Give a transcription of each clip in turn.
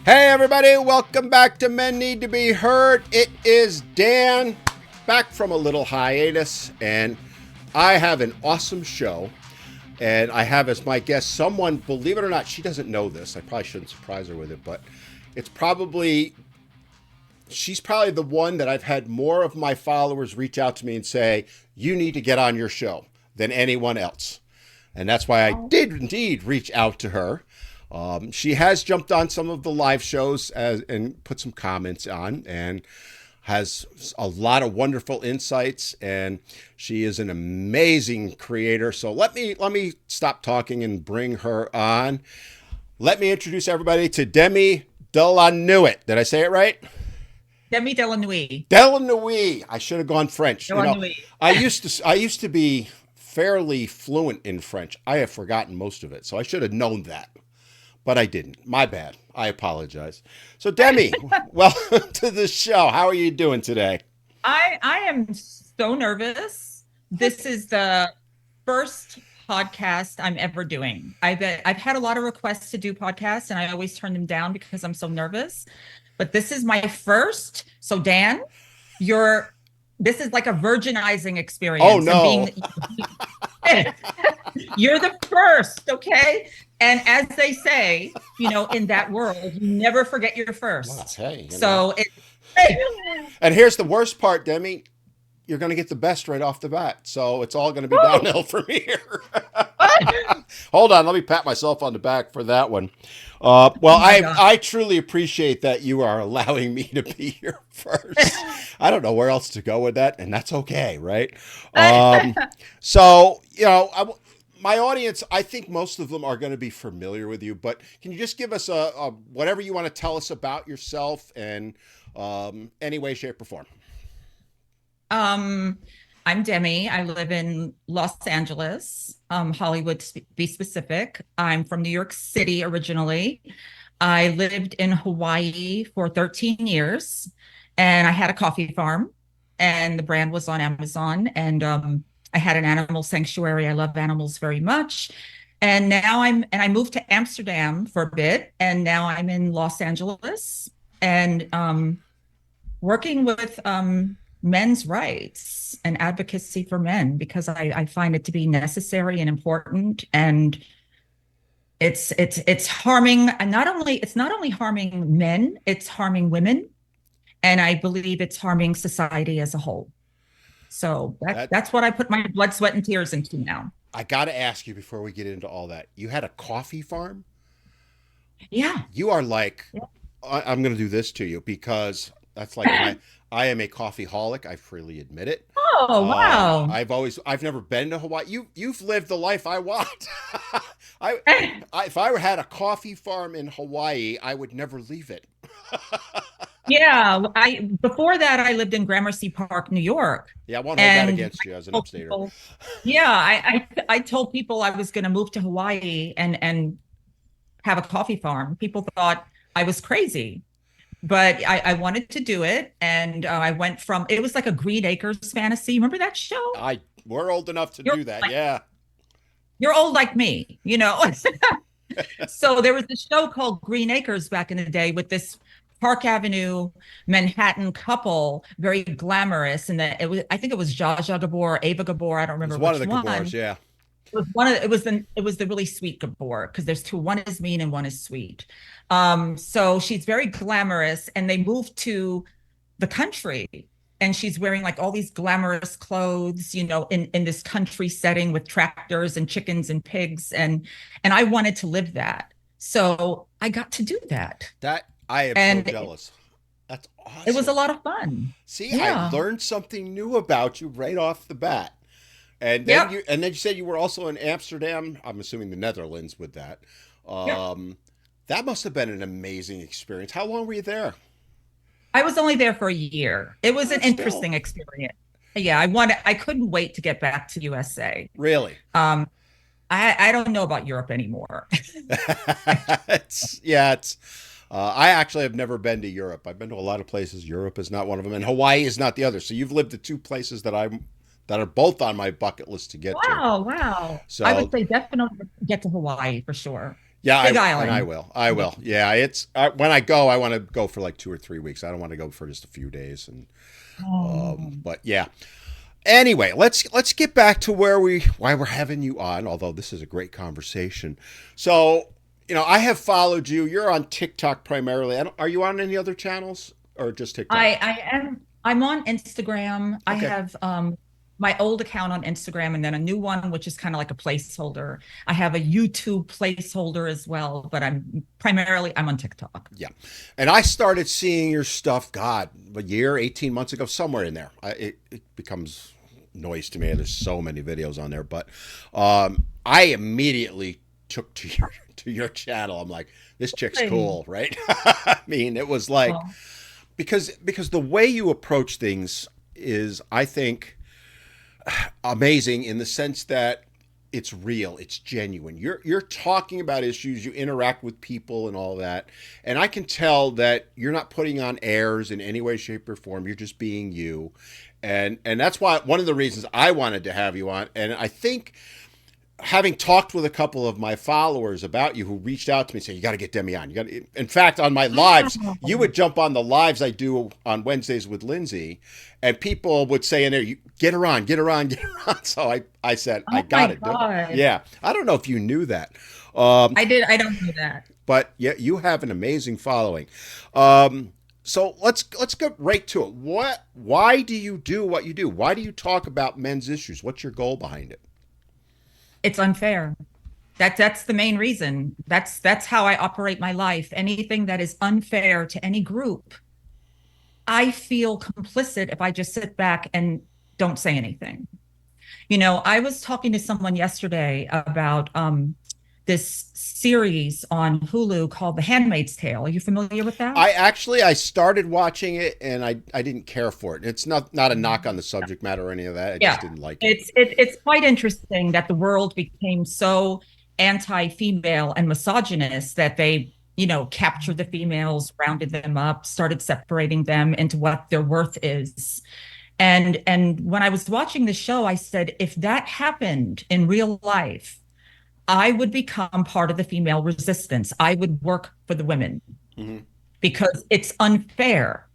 Hey everybody, welcome back to Men Need to Be Heard. It is Dan, back from a little hiatus, and I have an awesome show. And I have as my guest someone, believe it or not, she doesn't know this. I probably shouldn't surprise her with it, but it's probably, she's probably the one that I've had more of my followers reach out to me and say, you need to get on your show than anyone else. And that's why I did indeed reach out to her. She has jumped on some of the live shows and put some comments on, and has a lot of wonderful insights. And she is an amazing creator. So let me stop talking and bring her on. Let me introduce everybody to Demi Delanuit. Did I say it right? Demi Delanui. Delanuit. I should have gone French. Delanui. I used to be fairly fluent in French. I have forgotten most of it, so I should have known that. But I didn't. My bad. I apologize. So, Demi, welcome to the show. How are you doing today? I am so nervous. This is the first podcast I'm ever doing. I've had a lot of requests to do podcasts, and I always turn them down because I'm so nervous. But this is my first. So, Dan, this is like a virginizing experience. Oh, no. You're the first, okay? And as they say, in that world, you never forget your first. Well, hey, so and here's the worst part, Demi. You're going to get the best right off the bat. So it's all going to be downhill from here. Hold on. Let me pat myself on the back for that one. I truly appreciate that you are allowing me to be here first. I don't know where else to go with that, and that's okay, right? So, my audience, I think most of them are going to be familiar with you, but can you just give us a whatever you want to tell us about yourself and any way, shape, or form? I'm Demi. I live in Los Angeles, Hollywood to be specific. I'm from New York City originally. I lived in Hawaii for 13 years, and I had a coffee farm, and the brand was on Amazon. And I had an animal sanctuary. I love animals very much. And now I moved to Amsterdam for a bit, and now I'm in Los Angeles and working with men's rights and advocacy for men because I find it to be necessary and important. And it's harming, and it's not only harming men, it's harming women. And I believe it's harming society as a whole. So that's what I put my blood, sweat, and tears into now. I got to ask you before we get into all that. You had a coffee farm? Yeah. You are like, Yeah. I'm going to do this to you because that's like I am a coffeeholic. I freely admit it. Oh, wow. I've never been to Hawaii. You've lived the life I want. If I had a coffee farm in Hawaii, I would never leave it. Yeah, before that I lived in Gramercy Park, New York. Yeah, I won't hold that against you as an upstater. Yeah, I told people I was going to move to Hawaii and have a coffee farm. People thought I was crazy, but I wanted to do it, and I went from it was like a Green Acres fantasy. Remember that show? We're old enough to do that. Yeah, you're old like me, So there was this show called Green Acres back in the day with this Park Avenue Manhattan couple, very glamorous, and I think it was Zsa Zsa Gabor, Ava Gabor, I don't remember one which of the Gabors, yeah. It was the really sweet Gabor because there's two. One is mean and one is sweet. So she's very glamorous, and they moved to the country, and she's wearing like all these glamorous clothes, in this country setting with tractors and chickens and pigs, and I wanted to live that. So I got to do that. I am so jealous. That's awesome. It was a lot of fun. See, yeah. I learned something new about you right off the bat. And then you said you were also in Amsterdam. I'm assuming the Netherlands with that. That must have been an amazing experience. How long were you there? I was only there for a year. It was an interesting experience. Yeah, I couldn't wait to get back to USA. Really? I don't know about Europe anymore. I actually have never been to Europe. I've been to a lot of places. Europe is not one of them, and Hawaii is not the other. So you've lived at two places that are both on my bucket list to get to. Wow. So I would say definitely get to Hawaii for sure. Yeah, Big and I Island. will. I will. Yeah, it's when I go, I want to go for like 2 or 3 weeks. I don't want to go for just a few days. And Oh, but yeah. Anyway, let's get back to why we're having you on. Although this is a great conversation. So I have followed you. You're on TikTok primarily. Are you on any other channels or just TikTok? I'm on Instagram. I Okay. have my old account on Instagram and then a new one, which is kind of like a placeholder. I have a YouTube placeholder as well, but I'm on TikTok. Yeah. And I started seeing your stuff, God, a year, 18 months ago, somewhere in there. It becomes noise to me. There's so many videos on there. But I immediately took to your channel. I'm like, this chick's Hey. cool, right? I mean, it was like, Oh, because the way you approach things is, I think, amazing in the sense that it's real, it's genuine. You're talking about issues, you interact with people and all that. And I can tell that you're not putting on airs in any way, shape, or form. You're just being you. And that's why one of the reasons I wanted to have you on. And I think having talked with a couple of my followers about you who reached out to me and said, you got to get Demi on. You got in fact, on my lives, you would jump on the lives I do on Wednesdays with Lindsay, and people would say in there, get her on, get her on, get her on. So I said, I oh got my it. God. Yeah. I don't know if you knew that. I don't know that. But yeah, you have an amazing following. So let's get right to it. Why do you do what you do? Why do you talk about men's issues? What's your goal behind it? It's unfair. That's the main reason. That's how I operate my life. Anything that is unfair to any group, I feel complicit if I just sit back and don't say anything. I was talking to someone yesterday about this series on Hulu called The Handmaid's Tale. Are you familiar with that? I started watching it and I didn't care for it. It's not a knock on the subject matter or any of that. I just Yeah, didn't like it. it's quite interesting that the world became so anti-female and misogynist that they, captured the females, rounded them up, started separating them into what their worth is. And when I was watching the show, I said, if that happened in real life, I would become part of the female resistance. I would work for the women Hmm. because it's unfair.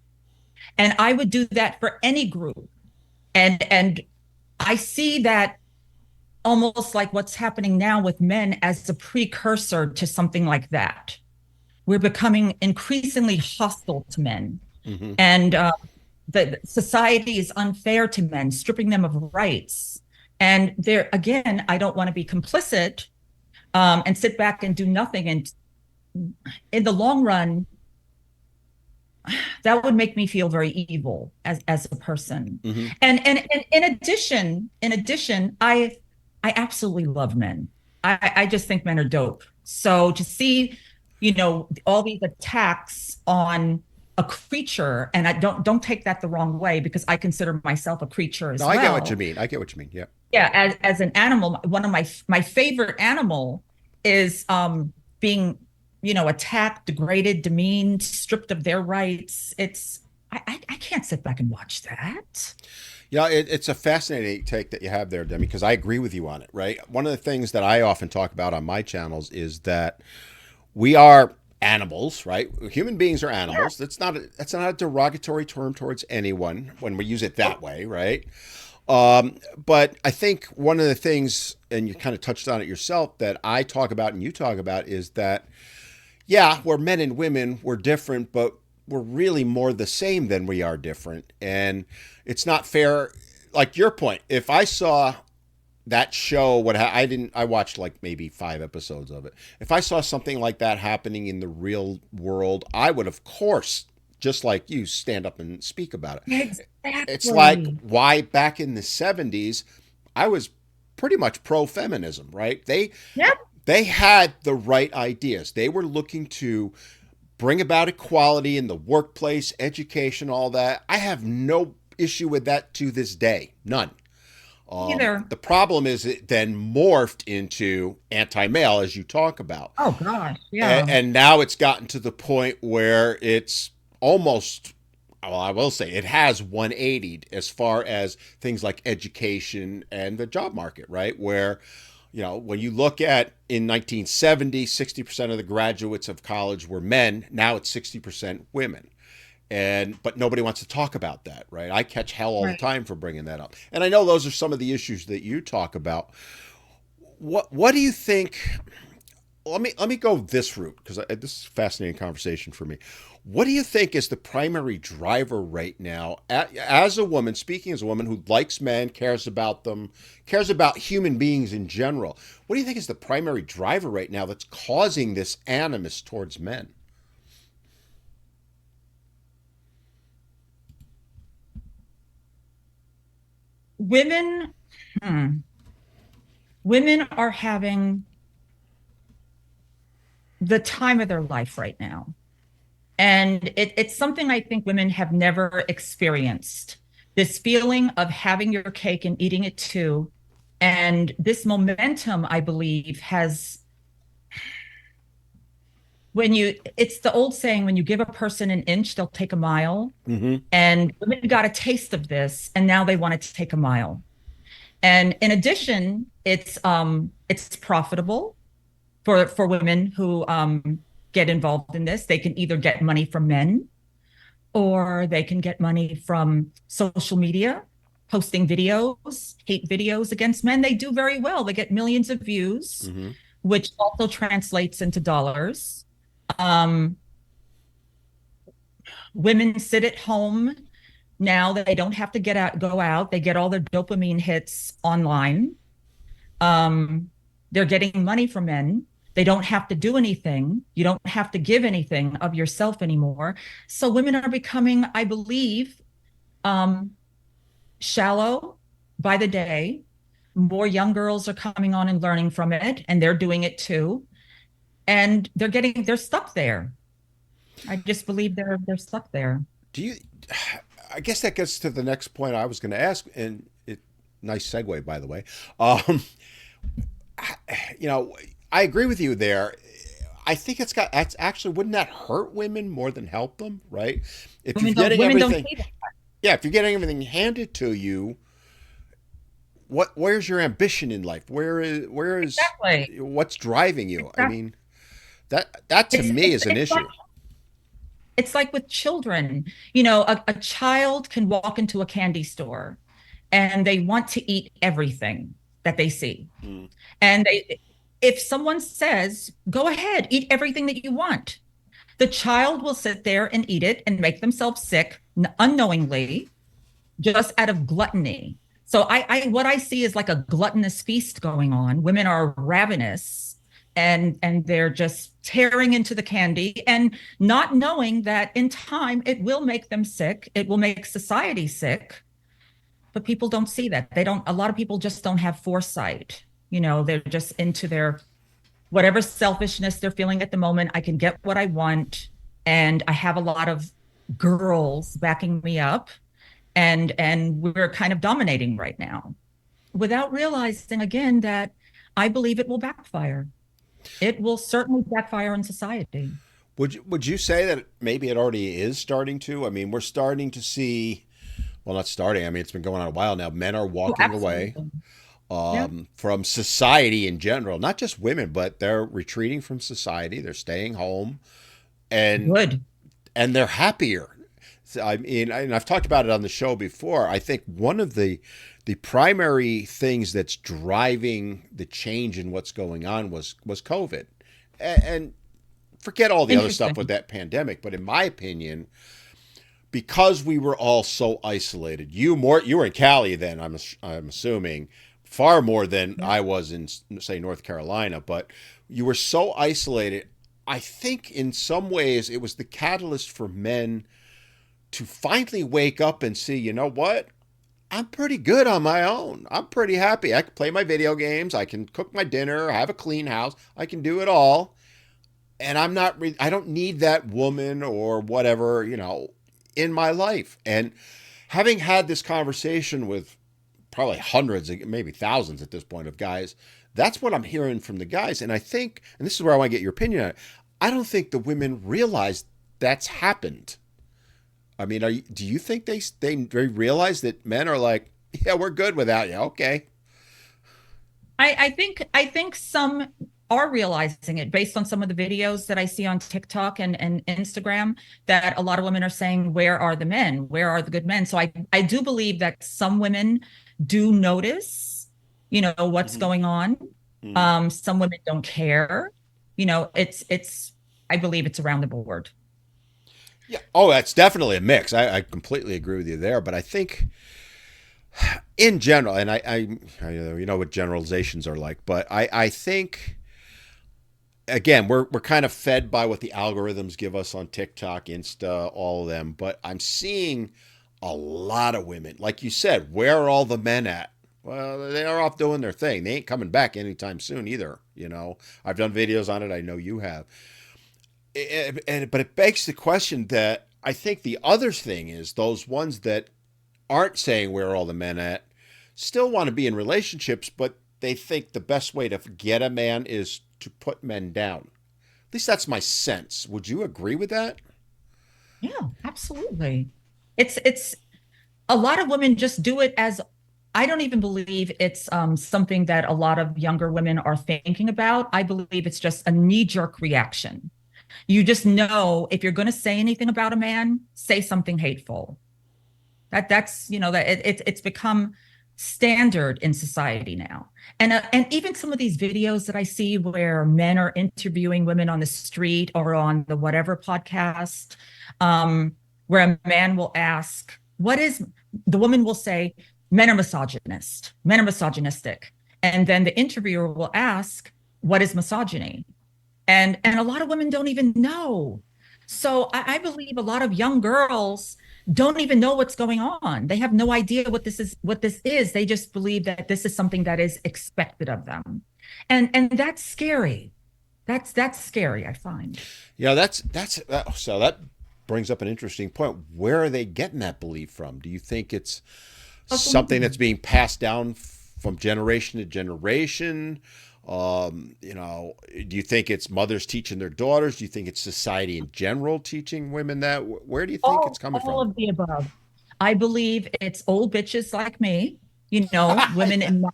And I would do that for any group. And I see that almost like what's happening now with men as a precursor to something like that. We're becoming increasingly hostile to men. Hmm. And the society is unfair to men, stripping them of rights. And there, again, I don't want to be complicit and sit back and do nothing. And in the long run, that would make me feel very evil as a person. Hmm. And in addition, I absolutely love men. I just think men are dope. So to see, all these attacks on a creature, and I don't take that the wrong way because I consider myself a creature No, as I get what you well. mean. I get what you mean. Yeah. Yeah, as an animal, one of my favorite animal is being, attacked, degraded, demeaned, stripped of their rights. I can't sit back and watch that. Yeah, it's a fascinating take that you have there, Demi, because I agree with you on it, right? One of the things that I often talk about on my channels is that we are animals, right? Human beings are Yeah. animals. That's not a derogatory term towards anyone when we use it that way, right? But I think one of the things, and you kind of touched on it yourself, that I talk about and you talk about is that, yeah, we're men and women, we're different, but we're really more the same than we are different. And it's not fair. Like your point, if I saw that show, I watched like maybe 5 episodes of it. If I saw something like that happening in the real world, I would, of course, just like you, stand up and speak about it. It's like Exactly. why back in the 70s, I was pretty much pro feminism, right? Yep. They had the right ideas. They were looking to bring about equality in the workplace, education, all that. I have no issue with that to this day. None. Either. The problem is it then morphed into anti male, as you talk about. Oh gosh. And, Yeah. and now it's gotten to the point where it's almost, well, I will say it has 180'd as far as things like education and the job market, right? Where, When you look at in 1970, 60% of the graduates of college were men. Now it's 60% women. But nobody wants to talk about that, right? I catch hell all the Right. time for bringing that up. And I know those are some of the issues that you talk about. What do you think? Let me go this route because this is a fascinating conversation for me. What do you think is the primary driver right now, as a woman, speaking as a woman who likes men, cares about them, cares about human beings in general? What do you think is the primary driver right now that's causing this animus towards men? Women, hmm, women are having the time of their life right now. And it's something I think women have never experienced. This feeling of having your cake and eating it too. And this momentum, I believe, has it's the old saying, when you give a person an inch, they'll take a mile. Mm-hmm. And women got a taste of this, and now they want to take a mile. And in addition, it's profitable for women who get involved in this. They can either get money from men, or they can get money from social media, posting videos, hate videos against men. They do very well. They get millions of views, Mm-hmm. which also translates into dollars. Um, Women sit at home now that they don't have to go out. They get all their dopamine hits online. Um, they're getting money from men. They don't have to do anything. You don't have to give anything of yourself anymore. So women are becoming, I believe, um, shallow by the day. More young girls are coming on and learning from it, and they're doing it too. And they're stuck there. I just believe they're stuck there. Do you? I guess that gets to the next point I was going to ask, and nice segue, by the way. Um, you know, I agree with you there. I think it's actually, wouldn't that hurt women more than help them, right? If you're getting Women don't everything, see that. yeah, if you're getting everything handed to you, where's your ambition in life? Where is Exactly. what's driving you? I Exactly. mean, that to It's, me it's, is an it's like issue. it's like with children. A child can walk into a candy store and they want to eat everything that they see. Mm. And if someone says, go ahead, eat everything that you want, the child will sit there and eat it and make themselves sick unknowingly, just out of gluttony. So what I see is like a gluttonous feast going on. Women are ravenous, and they're just tearing into the candy and not knowing that in time it will make them sick. It will make society sick. But people don't see that. They don't, a lot of people just don't have foresight. They're just into their whatever selfishness they're feeling at the moment. I can get what I want. And I have a lot of girls backing me up, and we're kind of dominating right now without realizing again that I believe it will backfire. It will certainly backfire in society. Would you say that maybe it already is starting to? I mean, we're starting to see. Well, not starting. I mean, it's been going on a while now. Men are Oh, walking away absolutely. Yeah. from society in general. Not just women, but they're retreating from society. They're staying home, and Good. they're happier. So, I mean, and I've talked about it on the show before. I think one of the primary things that's driving the change in what's going on was COVID, and forget all the other stuff with Interesting. that pandemic. But in my opinion, because we were all so isolated, you were in Cali then. I'm assuming far more than Yeah. I was in, say, North Carolina. But you were so isolated. I think in some ways it was the catalyst for men to finally wake up and see, you know what? I'm pretty good on my own. I'm pretty happy. I can play my video games. I can cook my dinner, have a clean house. I can do it all. And I don't need that woman or whatever, in my life. And having had this conversation with probably hundreds, maybe thousands at this point of guys, that's what I'm hearing from the guys. And I think, and this is where I want to get your opinion on it, I don't think the women realize that's happened. I mean, do you think they realize that men are like, yeah, we're good without you? Okay. I think some are realizing it based on some of the videos that I see on TikTok and Instagram, that a lot of women are saying, where are the men? Where are the good men? So I do believe that some women do notice, what's Hmm. going on. Hmm. Some women don't care. It's I believe it's around the board. Yeah. Oh, that's definitely a mix. I completely agree with you there. But I think in general, and you know what generalizations are like, but I think again we're kind of fed by what the algorithms give us on TikTok, Insta, all of them. But I'm seeing a lot of women, like you said, where are all the men at? Well, they are off doing their thing. They ain't coming back anytime soon either. I've done videos on it. I know you have. But it begs the question that I think the other thing is those ones that aren't saying where are all the men at still want to be in relationships, but they think the best way to get a man is to put men down. At least that's my sense. Would you agree with that? Yeah, absolutely. It's a lot of women just do it as, I don't even believe it's something that a lot of younger women are thinking about. I believe it's just a knee-jerk reaction. You just know if you're going to say anything about a man, say something hateful. That's that it's become standard in society now. And even some of these videos that I see where men are interviewing women on the street or on the whatever podcast, um, where a man will ask, "What is?" The woman will say, "Men are misogynist. Men are misogynistic," and then the interviewer will ask, "What is misogyny?" And a lot of women don't even know. So I believe a lot of young girls don't even know what's going on. They have no idea what this is. They just believe that this is something that is expected of them. And that's scary. That's scary, I find. So that brings up an interesting point. Where are they getting that belief from? Do you think it's Social something media. that's being passed down from generation to generation? Do you think it's mothers teaching their daughters? Do you think it's society in general teaching women that? Where do you think it's coming All from? of the above. I believe it's old bitches like me, women in my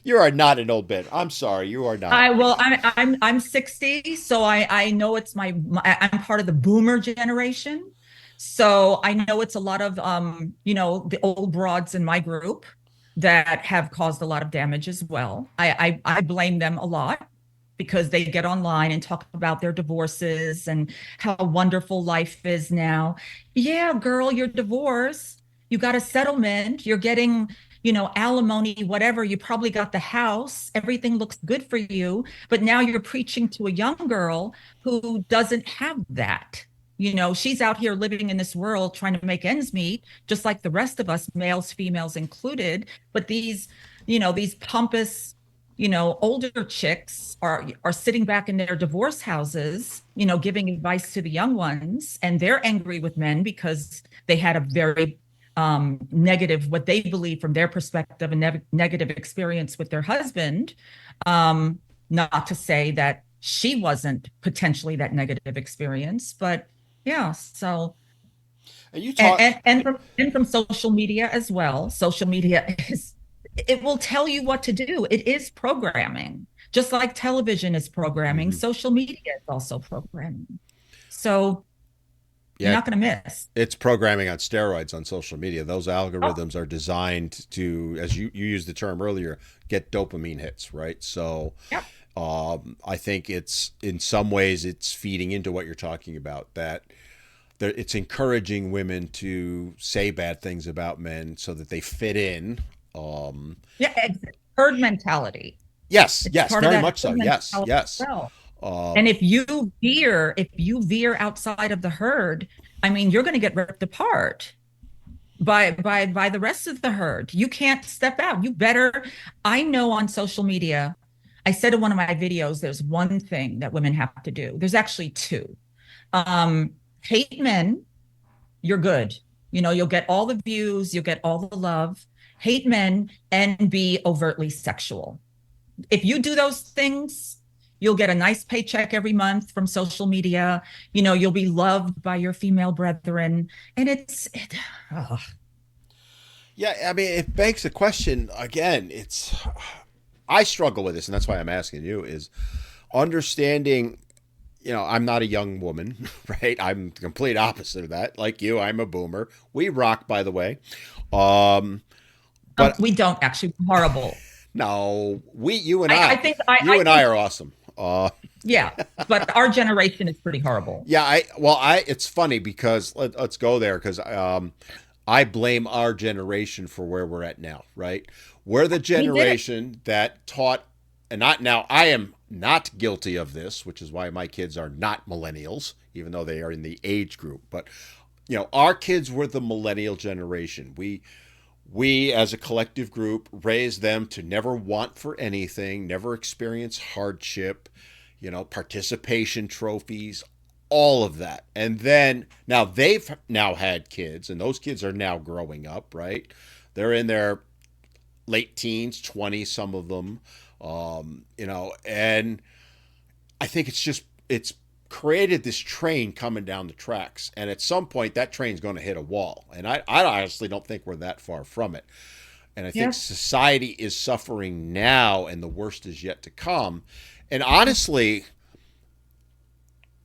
You are not an old bit. I'm sorry, you are not. I'm 60, so I know it's I'm part of the boomer generation. So I know it's a lot of the old broads in my group that have caused a lot of damage as well. I blame them a lot because they get online and talk about their divorces and how wonderful life is now. Yeah, girl, you're divorced. You got a settlement. You're getting alimony, whatever. You probably got the house. Everything looks good for you. But now you're preaching to a young girl who doesn't have that. She's out here living in this world trying to make ends meet, just like the rest of us, males, females included. But these pompous, older chicks are sitting back in their divorce houses, giving advice to the young ones, and they're angry with men because they had a very negative, what they believe from their perspective, a negative experience with their husband. Um, Not to say that she wasn't potentially that negative experience, but yeah. So And you and talk. and from social media as well. Social media is, it will tell you what to do. It is programming, just like television is programming. Mhm. Social media is also programming. So you're Yeah, not going to miss. it's programming on steroids on social media. Those Oh, algorithms are designed to, as you used the term earlier, get dopamine hits, right? So yep. I think it's in some ways it's feeding into what you're talking about, that it's encouraging women to say bad things about men so that they fit in. Um, Yeah, herd mentality. yes, It's yes, part of very that much so. herd Yes, mentality as yes. well. And Um, if you veer outside of the herd, I mean, you're going to get ripped apart by the rest of the herd. You can't step out. You better. I know on social media, I said in one of my videos, there's one thing that women have to do. There's actually two. Hate men, you're good. You'll get all the views, you'll get all the love. Hate men and be overtly sexual. If you do those things, you'll get a nice paycheck every month from social media. You'll be loved by your female brethren. And oh, yeah, I mean, it begs the question again. I struggle with this, and that's why I'm asking you, is understanding, I'm not a young woman, right? I'm the complete opposite of that. Like you, I'm a boomer. We rock, by the way. Um, but We don't actually. Horrible. no, I think you I and I think are awesome. yeah, but our generation is pretty horrible. Yeah, it's funny because let's go there because I blame our generation for where we're at now, right? We're the We did it. generation that taught, and not now, I am not guilty of this, which is why my kids are not millennials, even though they are in the age group. But, our kids were the millennial generation. We as a collective group raised them to never want for anything, never experience hardship, participation trophies, all of that. And then now they've now had kids, and those kids are now growing up, right? They're in their late teens, 20, some of them, and I think it's created this train coming down the tracks. And at some point, that train's going to hit a wall. And I honestly don't think we're that far from it. And I think Yeah. society is suffering now, and the worst is yet to come. And honestly,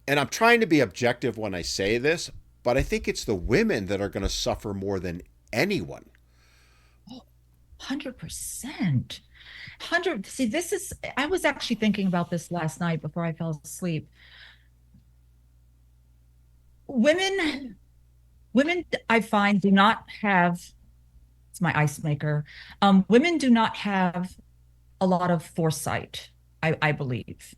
and I'm trying to be objective when I say this, but I think it's the women that are going to suffer more than anyone. 100%. 100. See, I was actually thinking about this last night before I fell asleep. Women, women, I find do not have, it's my ice maker. Women do not have a lot of foresight, I believe.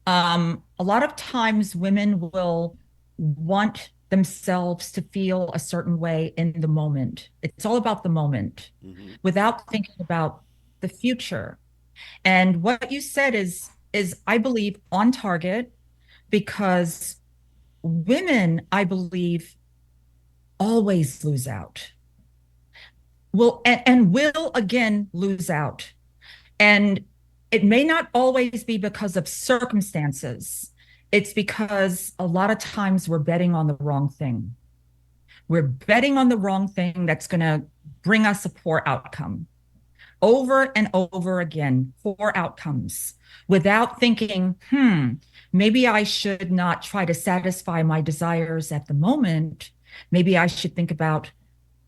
A lot of times women will want themselves to feel a certain way in the moment. It's all about the moment Mm-hmm. without thinking about the future. And what you said is I believe on target because women, I believe, always lose out. Will and will again lose out. And it may not always be because of circumstances. It's because a lot of times we're betting on the wrong thing. We're betting on the wrong thing that's going to bring us a poor outcome over and over again, poor outcomes without thinking, maybe I should not try to satisfy my desires at the moment. Maybe I should think about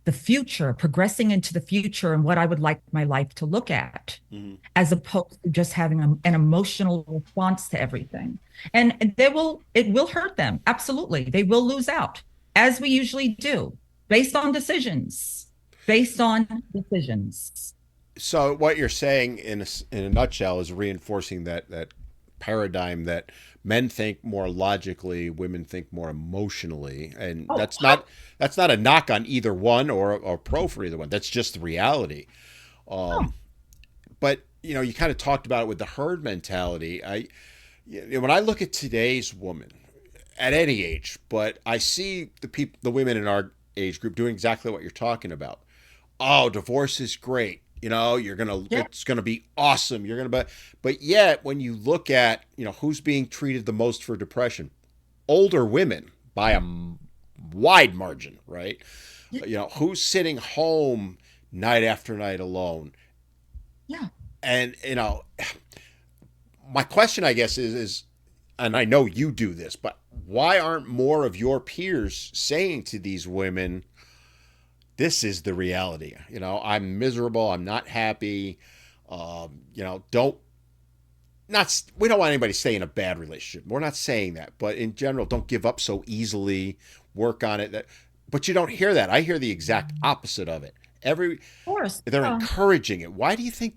the future, progressing into the future and what I would like my life to look at, Mm-hmm. as opposed to just having an emotional response to everything. And it will hurt them. Absolutely. They will lose out, as we usually do, based on decisions, based on decisions. So what you're saying in a nutshell is reinforcing that paradigm that men think more logically, women think more emotionally, and Oh, that's not a knock on either one or pro for either one. That's just the reality. oh, But you kind of talked about it with the herd mentality. When I look at today's woman at any age, but I see the women in our age group doing exactly what you're talking about. Oh, divorce is great. yeah, It's gonna be awesome. But yet when you look at, who's being treated the most for depression, older women by a wide margin, right? yeah, Who's sitting home night after night alone, yeah. and my question, I guess, is, and I know you do this, but why aren't more of your peers saying to these women, this is the reality. I'm miserable. I'm not happy. Don't not we don't want anybody to stay in a bad relationship. We're not saying that, but in general, don't give up so easily. Work on it. But you don't hear that. I hear the exact opposite of it. Of course. They're Yeah. encouraging it. Why do you think?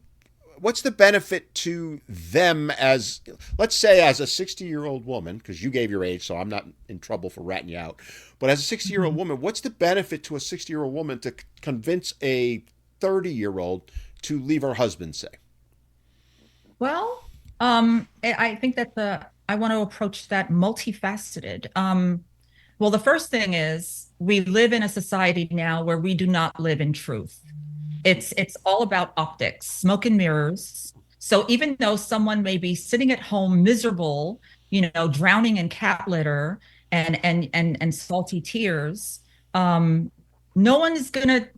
What's the benefit to them as, let's say, as a 60-year-old woman, because you gave your age, so I'm not in trouble for ratting you out, but as a 60-year-old Mhm. woman, what's the benefit to a 60-year-old woman to convince a 30-year-old to leave her husband, say? Well, I think that I want to approach that multifaceted. Well, the first thing is we live in a society now where we do not live in truth. It's all about optics, smoke and mirrors. So even though someone may be sitting at home miserable, drowning in cat litter and salty tears, no one is gonna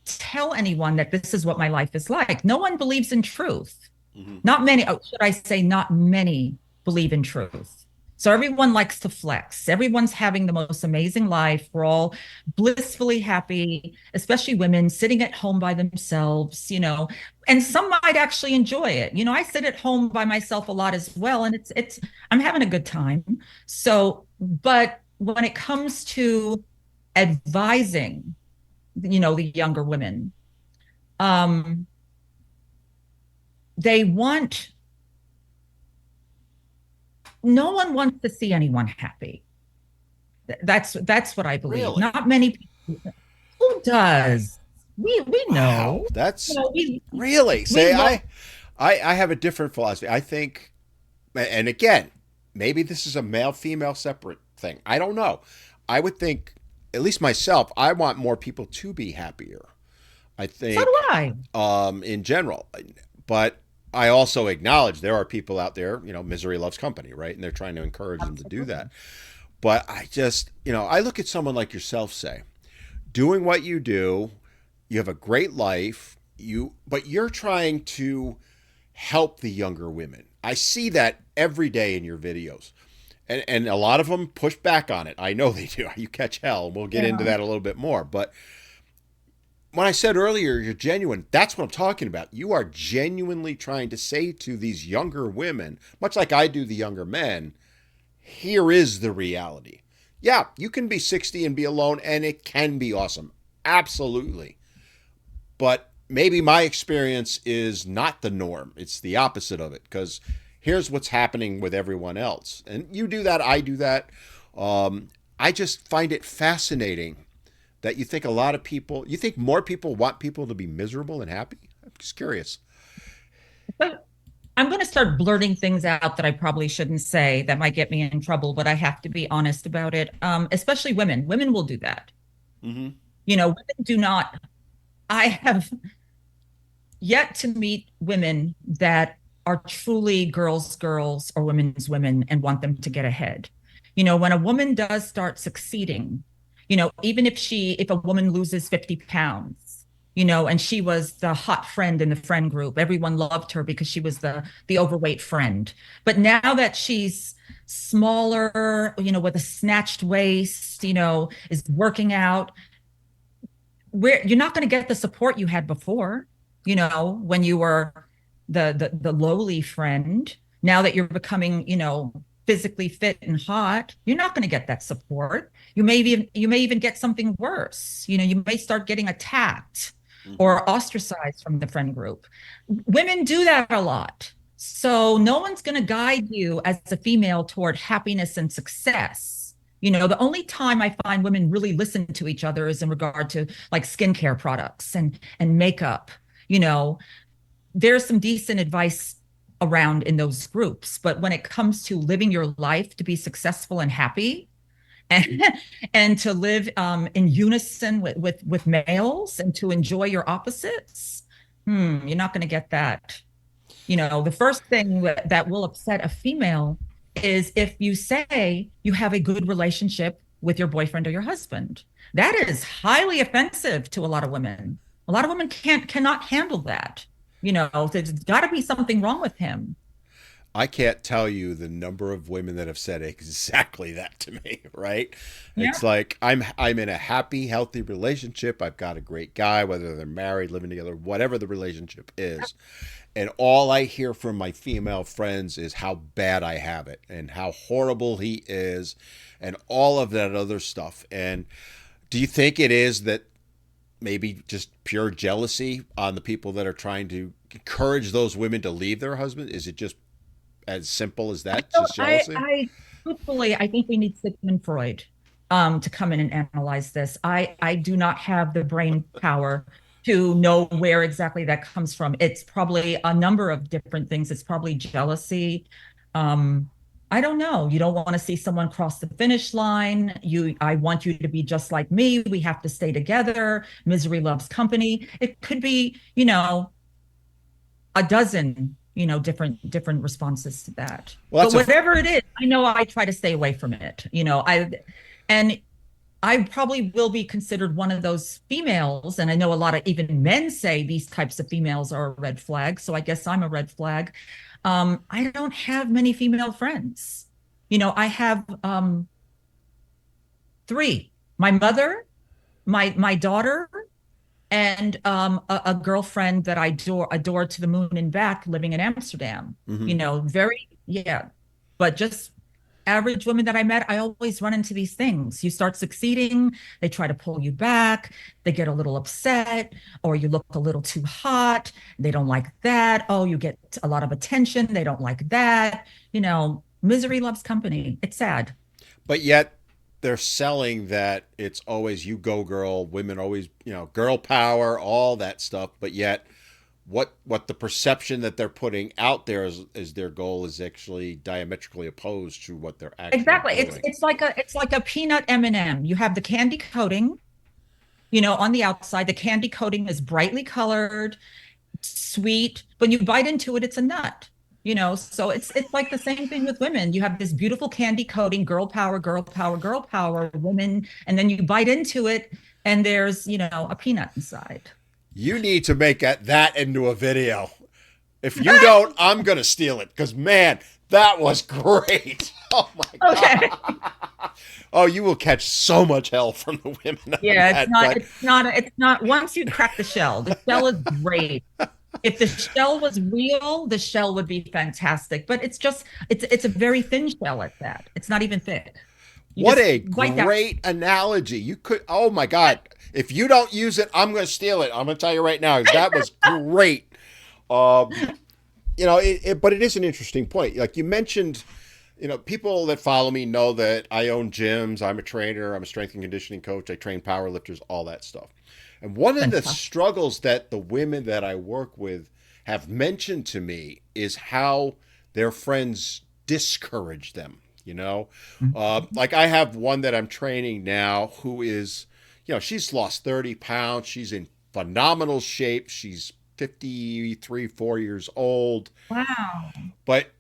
tell anyone that this is what my life is like. No one believes in truth. Not many, oh, should I say, not many believe in truth. So everyone likes to flex. Everyone's having the most amazing life. We're all blissfully happy, especially women sitting at home by themselves, and some might actually enjoy it. I sit at home by myself a lot as well, and I'm having a good time. So, but when it comes to advising, the younger women, um, they want no one wants to see anyone happy. That's what I believe. Really? Not many people. Who does? We Wow, know. that's We really we say love. I have a different philosophy. I think, and again, maybe this is a male female separate thing. I don't know. I would think, at least myself, I want more people to be happier. I So do think, I. in general, but I also acknowledge there are people out there. Misery loves company, right? And they're trying to encourage them to do Absolutely. that. But I just, I look at someone like yourself, say, doing what you do, you have a great life, but you're trying to help the younger women. I see that every day in your videos. And a lot of them push back on it. I know they do. You catch hell, and we'll get into Yeah. that a little bit more. But when I said earlier you're genuine, that's what I'm talking about. You are genuinely trying to say to these younger women, much like I do the younger men, here is the reality. Yeah, you can be 60 and be alone, and it can be awesome. Absolutely. But maybe my experience is not the norm. It's the opposite of it, because here's what's happening with everyone else. And you do that, I do that. I just find it fascinating that you think more people want people to be miserable and happy? I'm just curious. But I'm going to start blurting things out that I probably shouldn't say that might get me in trouble, but I have to be honest about it. Especially women. Women will do that. Mm-hmm. Women do not. I have yet to meet women that are truly girls or women's women and want them to get ahead. When a woman does start succeeding, even if a woman loses 50 pounds, and she was the hot friend in the friend group, everyone loved her because she was the overweight friend. But now that she's smaller, with a snatched waist, is working out, where you're not going to get the support you had before, when you were the lowly friend. Now that you're becoming, physically fit and hot, you're not going to get that support. You may even get something worse. You may start getting attacked Mm-hmm. or ostracized from the friend group. Women do that a lot. So no one's going to guide you as a female toward happiness and success. The only time I find women really listen to each other is in regard to like skincare products and makeup. You know, there's some decent advice around in those groups, but when it comes to living your life to be successful and happy, and and to live in unison with males and to enjoy your opposites, you're not going to get that. The first thing that will upset a female is if you say you have a good relationship with your boyfriend or your husband. That is highly offensive to a lot of women. A lot of women cannot handle that. There's got to be something wrong with him. I can't tell you the number of women that have said exactly that to me, right? Yeah. It's like I'm in a happy, healthy relationship. I've got a great guy, whether they're married, living together, whatever the relationship is. And all I hear from my female friends is how bad I have it and how horrible he is and all of that other stuff. And do you think it is that maybe just pure jealousy on the people that are trying to encourage those women to leave their husband? Is it just as simple as that? So Just jealousy? truthfully, I think we need Sigmund Freud to come in and analyze this. I do not have the brain power to know where exactly that comes from. It's probably a number of different things. It's probably jealousy. Um, I don't know. You don't want to see someone cross the finish line. I want you to be just like me. We have to stay together. Misery loves company. It could be, a dozen different responses to that, Well, but whatever it is, I know I try to stay away from it. I and I probably will be considered one of those females. And I know a lot of even men say these types of females are a red flag. So I guess I'm a red flag. I don't have many female friends. I have three: my mother, my daughter, and a girlfriend that I adore to the moon and back, living in Amsterdam. Hmm. Very, yeah. But just average women that I met, I always run into these things. You start succeeding, they try to pull you back, they get a little upset, or you look a little too hot, they don't like that. Oh, you get a lot of attention, they don't like that. Misery loves company. It's sad. But yet they're selling that it's always you go girl, women always, girl power, all that stuff. But yet what the perception that they're putting out there is their goal is actually diametrically opposed to what they're actually Exactly. It's doing. it's like a peanut M&M. You have the candy coating, on the outside. The candy coating is brightly colored, sweet. When you bite into it, it's a nut. So it's like the same thing with women. You have this beautiful candy coating, girl power, girl power, girl power, women, and then you bite into it, and there's a peanut inside. You need to make that into a video. If you don't, I'm gonna steal it because man, that was great. Oh my Okay. god. Oh, you will catch so much hell from the women on Yeah, that. But it's not once you crack the shell is great. If the shell was real, the shell would be fantastic. But it's a very thin shell at that. It's not even thick. You what just a bite that. great analogy. You could, oh my God. If you don't use it, I'm going to steal it. I'm going to tell you right now. That was great. Um, but it is an interesting point. Like you mentioned, people that follow me know that I own gyms. I'm a trainer. I'm a strength and conditioning coach. I train power lifters, all that stuff. And one of the Fantastic. struggles that the women that I work with have mentioned to me is how their friends discourage them. Like I have one that I'm training now who is, she's lost 30 pounds. She's in phenomenal shape. She's 53, 4 years old. Wow. But,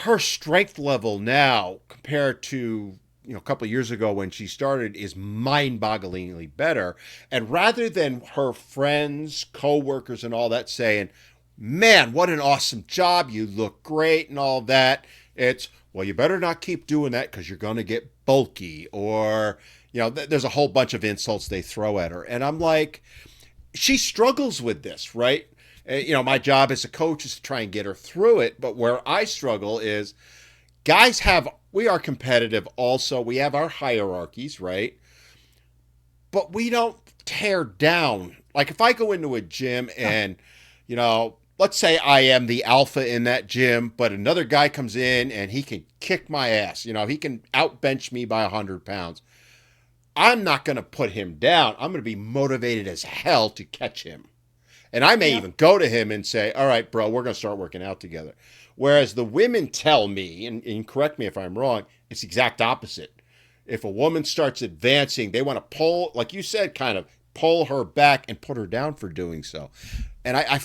her strength level now compared to, a couple of years ago when she started is mind-bogglingly better. And rather than her friends, coworkers, and all that saying, man, what an awesome job. You look great and all that. It's, well, you better not keep doing that because you're going to get bulky. Or, there's a whole bunch of insults they throw at her. And I'm like, she struggles with this, right? My job as a coach is to try and get her through it. But where I struggle is we are competitive also. We have our hierarchies, right? But we don't tear down. Like if I go into a gym and, let's say I am the alpha in that gym, but another guy comes in and he can kick my ass. He can outbench me by 100 pounds. I'm not going to put him down. I'm going to be motivated as hell to catch him. And I may Yeah. even go to him and say, all right, bro, we're going to start working out together. Whereas the women tell me, and correct me if I'm wrong, it's the exact opposite. If a woman starts advancing, they want to pull, like you said, kind of pull her back and put her down for doing so. And I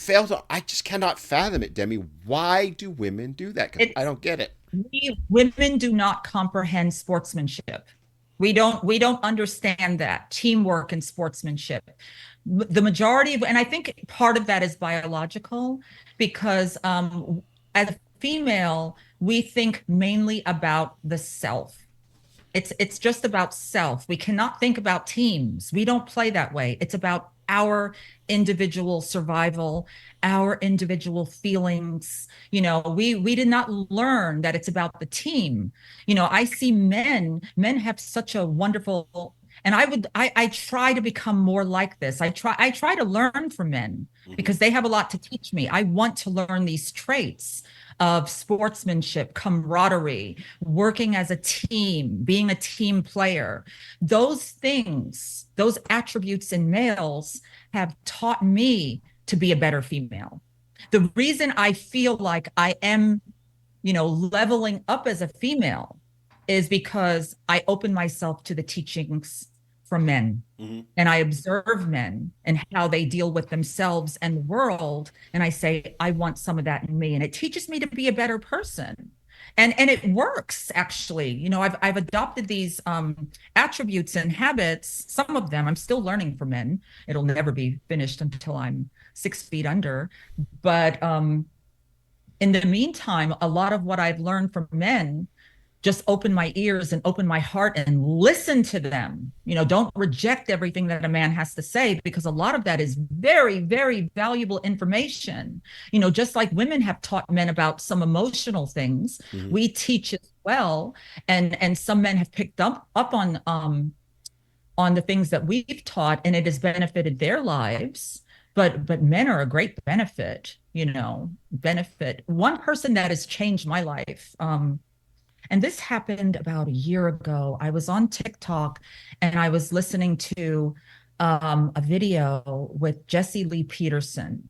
just cannot fathom it, Demi. Why do women do that? Because I It's don't get it. we women do not comprehend sportsmanship. We don't understand that teamwork and sportsmanship. The majority of, and I think part of that is biological, because as a female, we think mainly about the self. It's just about self. We cannot think about teams. We don't play that way. It's about our individual survival, our individual feelings. We did not learn that it's about the team. I see men have such a wonderful, and I try to become more like this. I try to learn from men Mm-hmm. because they have a lot to teach me. I want to learn these traits of sportsmanship, camaraderie, working as a team, being a team player. Those things, those attributes in males have taught me to be a better female. The reason I feel like I am, leveling up as a female is because I open myself to the teachings from men. Mm-hmm. And I observe men and how they deal with themselves and the world. And I say, I want some of that in me. And it teaches me to be a better person. And it works actually. I've adopted these attributes and habits. Some of them I'm still learning from men. It'll never be finished until I'm 6 feet under. But in the meantime, a lot of what I've learned from men, just open my ears and open my heart and listen to them. Don't reject everything that a man has to say, because a lot of that is very, very valuable information. Just like women have taught men about some emotional things, Hmm. we teach as well. And some men have picked up on the things that we've taught, and it has benefited their lives. But men are a great benefit. One person that has changed my life, and this happened about a year ago. I was on TikTok and I was listening to a video with Jesse Lee Peterson,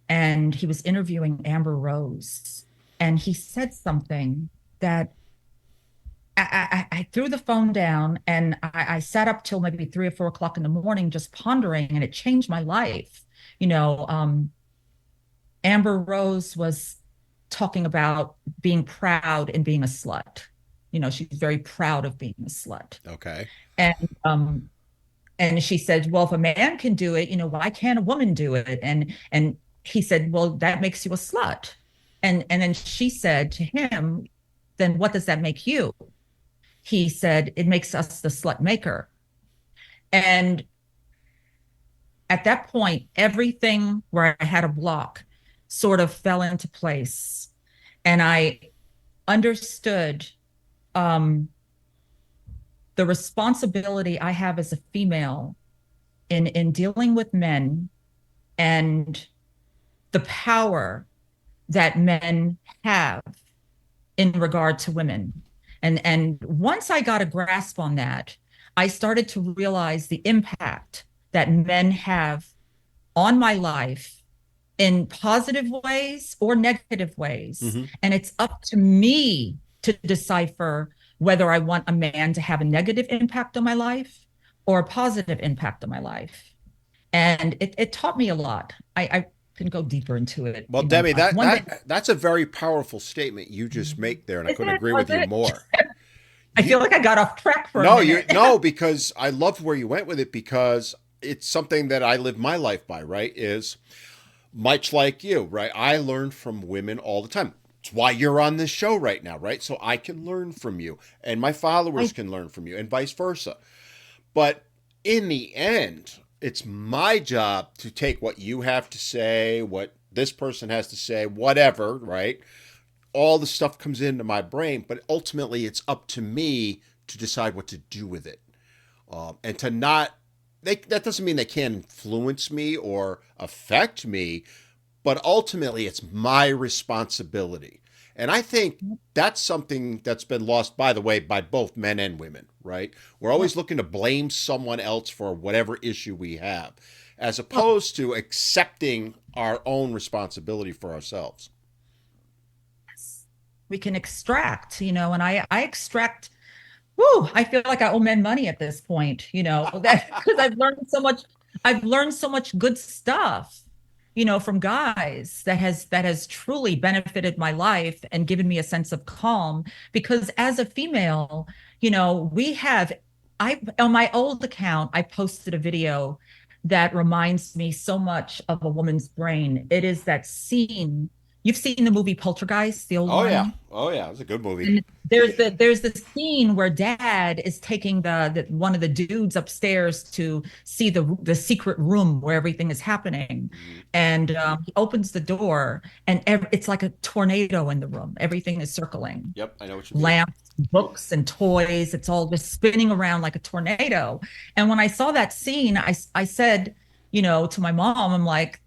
and he was interviewing Amber Rose. And he said something that I threw the phone down, and I sat up till maybe 3 or 4 o'clock in the morning just pondering, and it changed my life. You know, Amber Rose was talking about being proud and being a slut. She's very proud of being a slut. Okay. And and she said, well, if a man can do it, why can't a woman do it? And he said, well, that makes you a slut. And then she said to him, then what does that make you? He said, it makes us the slut maker. And at that point, everything where I had a block sort of fell into place. And I understood the responsibility I have as a female in dealing with men, and the power that men have in regard to women. And once I got a grasp on that, I started to realize the impact that men have on my life in positive ways or negative ways. Hmm. And it's up to me to decipher whether I want a man to have a negative impact on my life or a positive impact on my life. And it taught me a lot. I can go deeper into it. Well, Demi, that One day, that's a very powerful statement you just make there, and I is couldn't it? agree Was with you it? more. I You, feel like I got off track for a no, you minute. no, because I love where you went with it, because it's something that I live my life by, right? Is much like you, right? I learn from women all the time. It's why you're on this show right now, right? So I can learn from you, and my followers I can learn from you, and vice versa. But in the end, it's my job to take what you have to say, what this person has to say, whatever, right? All the stuff comes into my brain, but ultimately it's up to me to decide what to do with it. And to not, that doesn't mean they can't influence me or affect me, but ultimately it's my responsibility. And I think that's something that's been lost, by the way, by both men and women, right? We're always looking to blame someone else for whatever issue we have, as opposed to accepting our own responsibility for ourselves. we can extract, and I extract. Whoo, I feel like I owe men money at this point, that because I've learned so much good stuff, from guys that has truly benefited my life and given me a sense of calm. Because as a female, we have, I on my old account, I posted a video that reminds me so much of a woman's brain. It is that scene. You've seen the movie Poltergeist, the old Oh yeah, one? oh yeah, it's a good movie. And there's the scene where dad is taking the one of the dudes upstairs to see the secret room where everything is happening, Mhm. and he opens the door, and it's like a tornado in the room. Everything is circling, Yep, I know what you mean. lamps, books, and toys. It's all just spinning around like a tornado. And when I saw that scene, I said, to my mom, I'm like,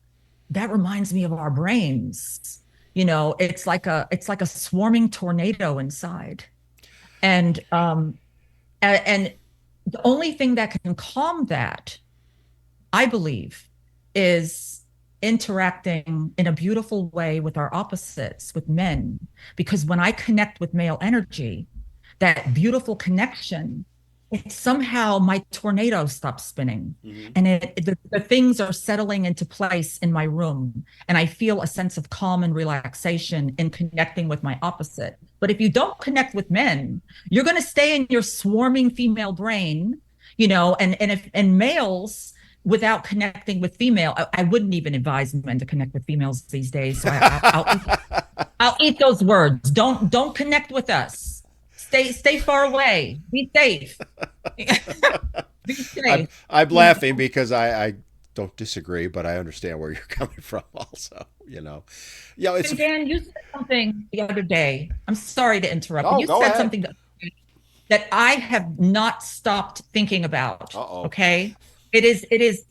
that reminds me of our brains. It's like a swarming tornado inside. And the only thing that can calm that, I believe, is interacting in a beautiful way with our opposites, with men. Because when I connect with male energy, that beautiful connection it's somehow my tornado stopped spinning, Hmm. and the things are settling into place in my room, and I feel a sense of calm and relaxation in connecting with my opposite. But if you don't connect with men, you're going to stay in your swarming female brain, and males, without connecting with female, I wouldn't even advise men to connect with females these days. So I'll eat those words. Don't connect with us. Stay far away. Be safe. Be I'm safe. I'm You laughing know. because I don't disagree, but I understand where you're coming from also, it's And Dan, you said something the other day. I'm sorry to interrupt, but oh, you go said ahead. something that I have not stopped thinking about. Uh-oh. Okay. It is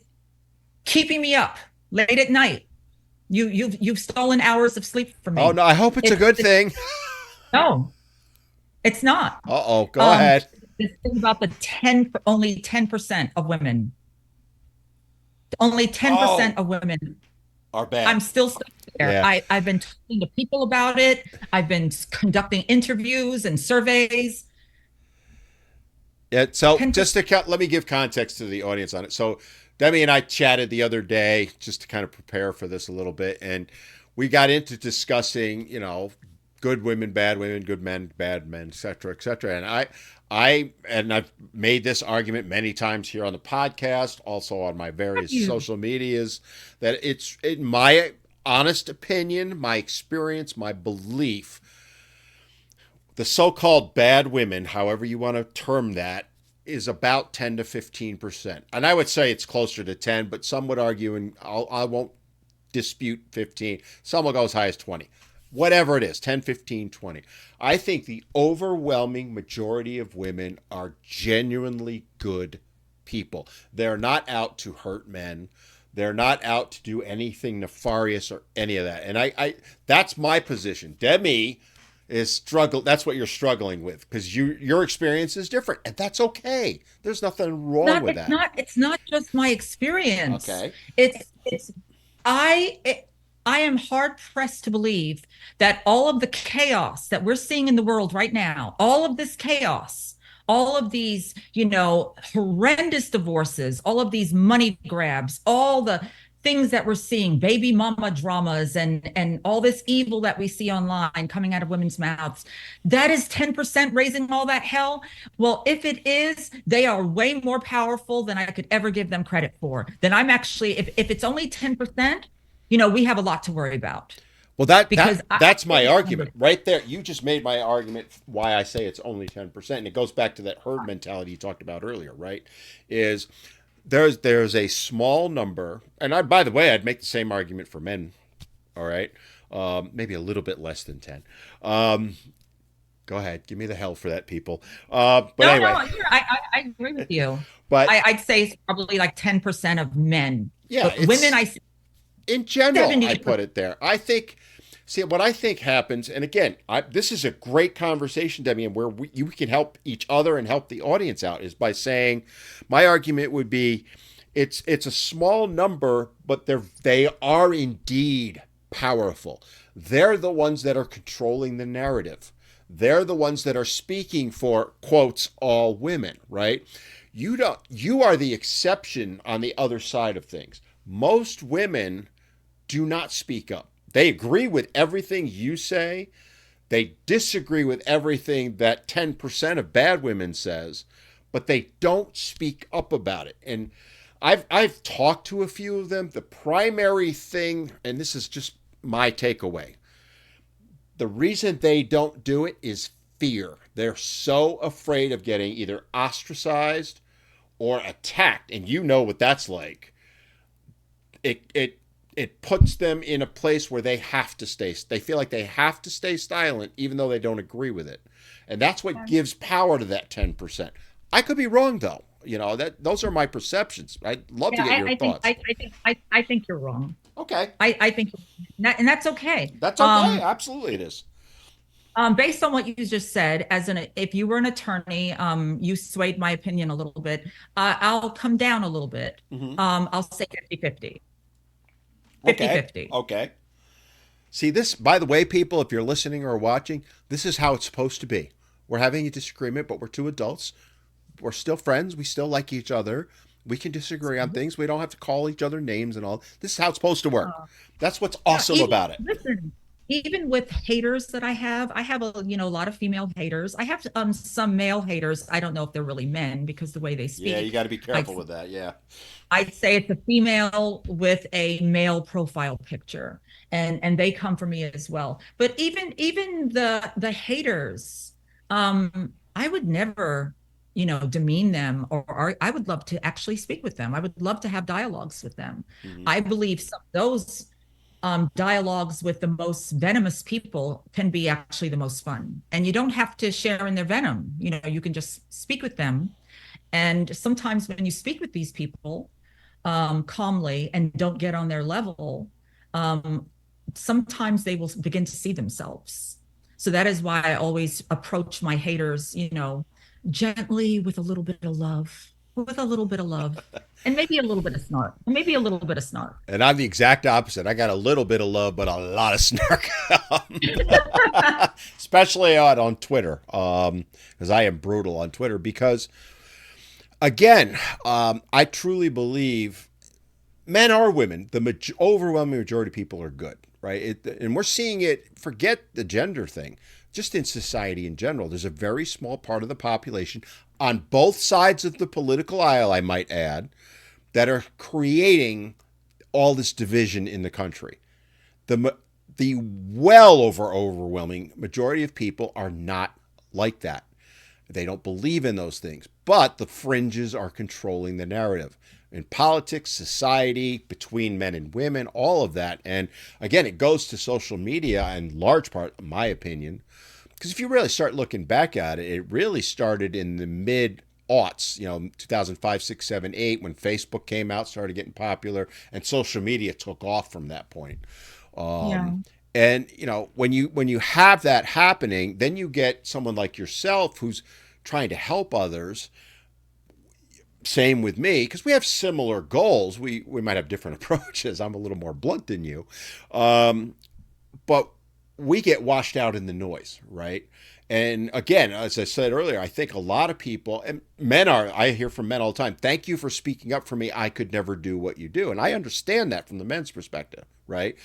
keeping me up late at night. You've stolen hours of sleep from Oh me. no, I hope it's a good It's thing. no, it's not. Uh-oh, go Um, ahead. this thing about the only 10% of women, only 10% Oh, of women. are bad. I'm still stuck there. Yeah. I've been talking to people about it. I've been conducting interviews and surveys. Yeah, so just 10%. to let me give context to the audience on it. So Demi and I chatted the other day just to kind of prepare for this a little bit, and we got into discussing, good women, good men, bad men, et cetera, et cetera. And I've made this argument many times here on the podcast, also on my various You. social medias, that it's in my honest opinion, my experience, my belief, the so-called bad women, however you want to term that, is about 10 to 15%. And I would say it's closer to 10, but some would argue, and I won't dispute 15. Some will go as high as 20. Whatever it is, 10, 15, 20. I think the overwhelming majority of women are genuinely good people. They're not out to hurt men. They're not out to do anything nefarious or any of that. And I that's my position. Demi is struggle. That's what you're struggling with because your experience is different, and that's okay. There's nothing wrong Not, with that. it's not just my experience. Okay. It's I it, I am hard pressed to believe that all of the chaos that we're seeing in the world right now, all of this chaos, all of these, horrendous divorces, all of these money grabs, all the things that we're seeing, baby mama dramas and all this evil that we see online coming out of women's mouths, that is 10% raising all that hell. Well, if it is, they are way more powerful than I could ever give them credit for. Then I'm actually, if it's only 10%, we have a lot to worry about Well, that because that that's I my argument right there. You just made my argument why I say it's only 10%, and it goes back to that herd mentality you talked about earlier. Right? Is there's a small number, and by the way, I'd make the same argument for men. All right, maybe a little bit less than 10. Um, Go ahead, give me the hell for that, people. But no, anyway, no, I agree with you. but I'd say it's probably like 10% of men, yeah, but women, it's I see in general, I 70. put it there. I think, see, what I think happens, and again, this is a great conversation, Demi, and where you can help each other and help the audience out is by saying, my argument would be, it's a small number, but they are indeed powerful. They're the ones that are controlling the narrative. They're the ones that are speaking for quotes all women, right? You are the exception on the other side of things. Most women do not speak up. They agree with everything you say. They disagree with everything that 10% of bad women says, but they don't speak up about it. And I've talked to a few of them. The primary thing, and this is just my takeaway, the reason they don't do it is fear. They're so afraid of getting either ostracized or attacked, and you know what that's like. It puts them in a place where they have to stay. They feel like they have to stay silent, even though they don't agree with it, and that's what gives power to that 10%. I could be wrong though. That those are my perceptions. I'd love to Yeah, get your thoughts. I think you're wrong. Okay, I think, and that's okay. that's okay. Absolutely, it is. Based on what you just said, if you were an attorney, you swayed my opinion a little bit. I'll come down a little bit. Mm-hmm. I'll say 50-50. Okay. 50-50. Okay. See this, by the way, people, if you're listening or watching, this is how it's supposed to be. We're having a disagreement, but we're two adults. we're still friends. We still like each other. We can disagree on things. We don't have to call each other names and all. This is how it's supposed to work. That's what's Yeah, awesome even about it. listen, even with haters that I have a lot of female haters. I have some male haters. I don't know if they're really men because the way they Yeah, you speak. got to be I careful with that. Yeah. I'd say it's a female with a male profile picture, and they come for me as well. But even the haters, I would never, demean them, or I would love to actually speak with them. I would love to have dialogues with them. Hmm. I believe some of those dialogues with the most venomous people can be actually the most fun, and you don't have to share in their venom. You can just speak with them, and sometimes when you speak with these people calmly and don't get on their level, um, sometimes they will begin to see themselves. So that is why I always approach my haters, gently with a little bit of love, and maybe a little bit of snark, and maybe a little bit of snark. And I'm the exact opposite. I got a little bit of love, but a lot of snark. Especially on Twitter, because I am brutal on Twitter. Because, again, I truly believe men or women, the overwhelming majority of people are good, right? And we're seeing it, forget the gender thing, just in society in general. There's a very small part of the population on both sides of the political aisle, I might add, that are creating all this division in the country. The well overwhelming majority of people are not like that. They don't believe in those things, but the fringes are controlling the narrative in politics, society, between men and women, all of that. And again, it goes to social media in large part, in my opinion, because if you really start looking back at it, it really started in the mid aughts, 2005, 6, 7, 8, when Facebook came out, started getting popular, and social media took off from that point. Yeah. And when you have that happening, then you get someone like yourself who's trying to help others. Same with me, because we have similar goals. We might have different approaches. I'm a little more blunt than you, but we get washed out in the noise, right? And again, as I said earlier, I think a lot of people, and I hear from men all the time, thank you for speaking up for me. I could never do what you do. And I understand that from the men's perspective, right?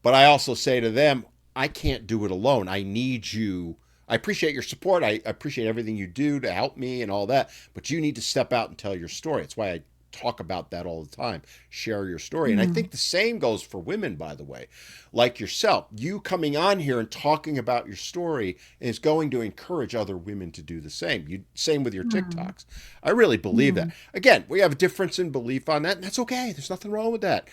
But I also say to them, I can't do it alone. I need you. I appreciate your support. I appreciate everything you do to help me and all that. But you need to step out and tell your story. It's why I talk about that all the time. Share your story. And I Mm. think the same goes for women, by the way. Like yourself, you coming on here and talking about your story is going to encourage other women to do the same. Same with your Mm. TikToks. I really believe that. Mm. Again, we have a difference in belief on that, and that's okay. There's nothing wrong with that.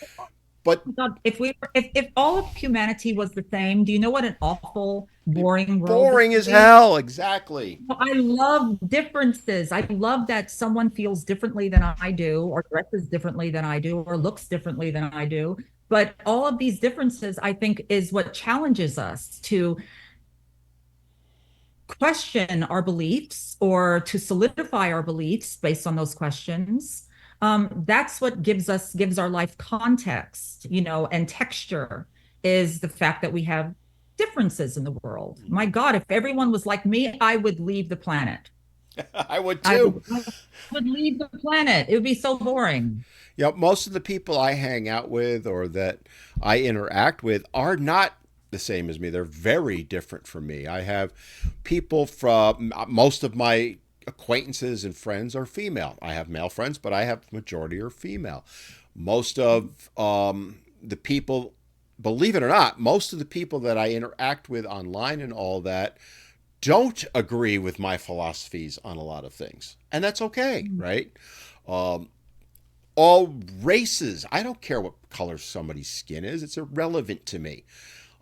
But God, if all of humanity was the same, do you know what an awful, boring world this boring would as be? hell. Exactly. I love differences. I love that someone feels differently than I do, or dresses differently than I do, or looks differently than I do. But all of these differences, I think, is what challenges us to question our beliefs or to solidify our beliefs based on those questions. That's what gives our life context, and texture, is the fact that we have differences in the world. My God, if everyone was like me, I would leave the planet. I would I too. would leave the planet. It would be so boring. Most of the people I hang out with or that I interact with are not the same as me. They're very different from me. I have people from most of my acquaintances and friends are female. I have male friends, but I have majority are female. Most of the people, believe it or not, most of the people that I interact with online and all that don't agree with my philosophies on a lot of things. And that's okay, right? Um, all races. I don't care what color somebody's skin is. It's irrelevant to me.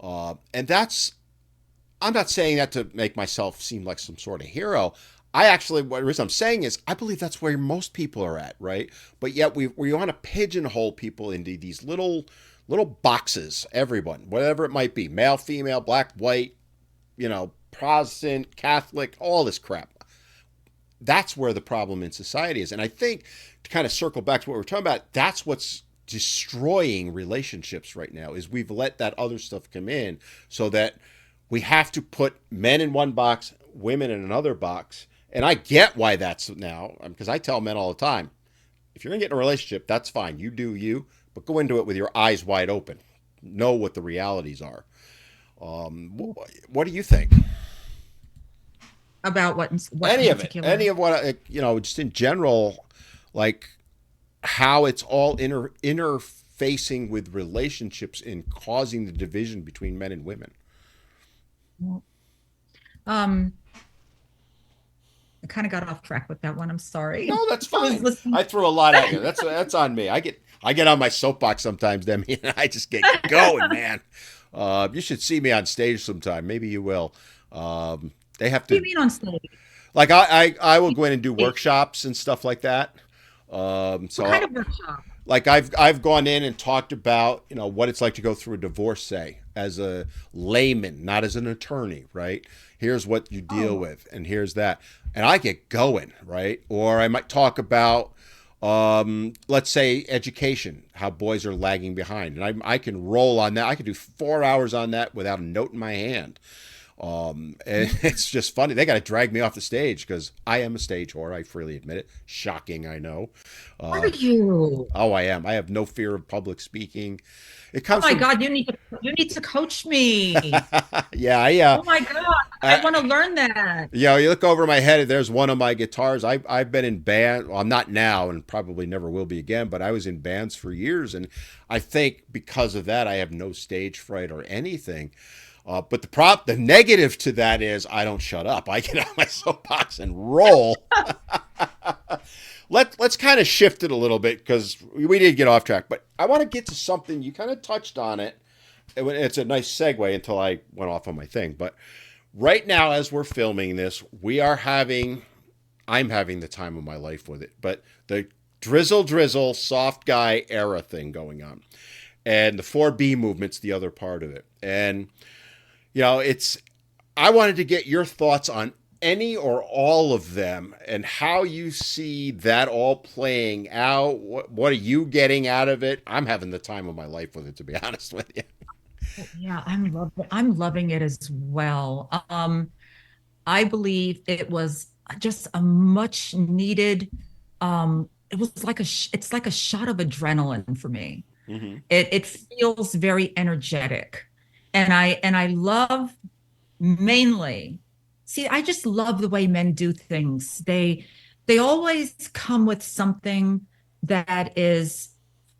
And I'm not saying that to make myself seem like some sort of hero. What the reason I'm saying is, I believe that's where most people are at, right? But yet we want to pigeonhole people into these little boxes, everyone, whatever it might be, male, female, black, white, Protestant, Catholic, all this crap. That's where the problem in society is. And I think to kind of circle back to what we're talking about, that's what's destroying relationships right now is we've let that other stuff come in so that we have to put men in one box, women in another box, And I get why that's now, because I tell men all the time, if you're going to get in a relationship, that's fine. You do you, but go into it with your eyes wide open. Know what the realities are. What do you think? About what in Any of it, particular? any of what just in general, like how it's all interfacing with relationships and causing the division between men and women. Um, I kind of got off track with that one. I'm sorry. No, that's I was fine. listening. I threw a lot at you. That's on me. I get on my soapbox sometimes, Demi, and I just get going, man. You should see me on stage sometime. Maybe you will. They have What do you to mean on stage? like I will go in and do workshops and stuff like that. What kind So of workshop? like I've gone in and talked about what it's like to go through a divorce, say, as a layman, not as an attorney, right? Here's what you deal Oh, with, and here's that, and I get going, right? Or I might talk about, let's say, education, how boys are lagging behind, and I can roll on that. I can do 4 hours on that without a note in my hand. And it's just funny. They got to drag me off the stage because I am a stage whore. I freely admit it. Shocking, I know. are Uh, you? Oh, I am. I have no fear of public speaking. It Oh comes my from, God, you need to coach me. yeah, Oh my God, I I, want to learn that. you look over my head. There's one of my guitars. I've been in band. Well, I'm not now, and probably never will be again. But I was in bands for years, and I think because of that, I have no stage fright or anything. But the negative to that is I don't shut up. I get on my soapbox and roll. Let's kind of shift it a little bit because we did get off track, but I want to get to something you kind of touched on it. It's a nice segue until I went off on my thing. But right now, as we're filming this, I'm having the time of my life with it. But the drizzle, soft guy era thing going on, and the 4B movement's the other part of it. And it's I wanted to get your thoughts on any or all of them and how you see that all playing out. What are you getting out of it? I'm having the time of my life with it, to be honest with you. Yeah, I'm loving it as well. I believe it was just a much needed, it was like it's like a shot of adrenaline for me. Mm-hmm. It feels very energetic. And I love mainly, see, I just love the way men do things. They always come with something that is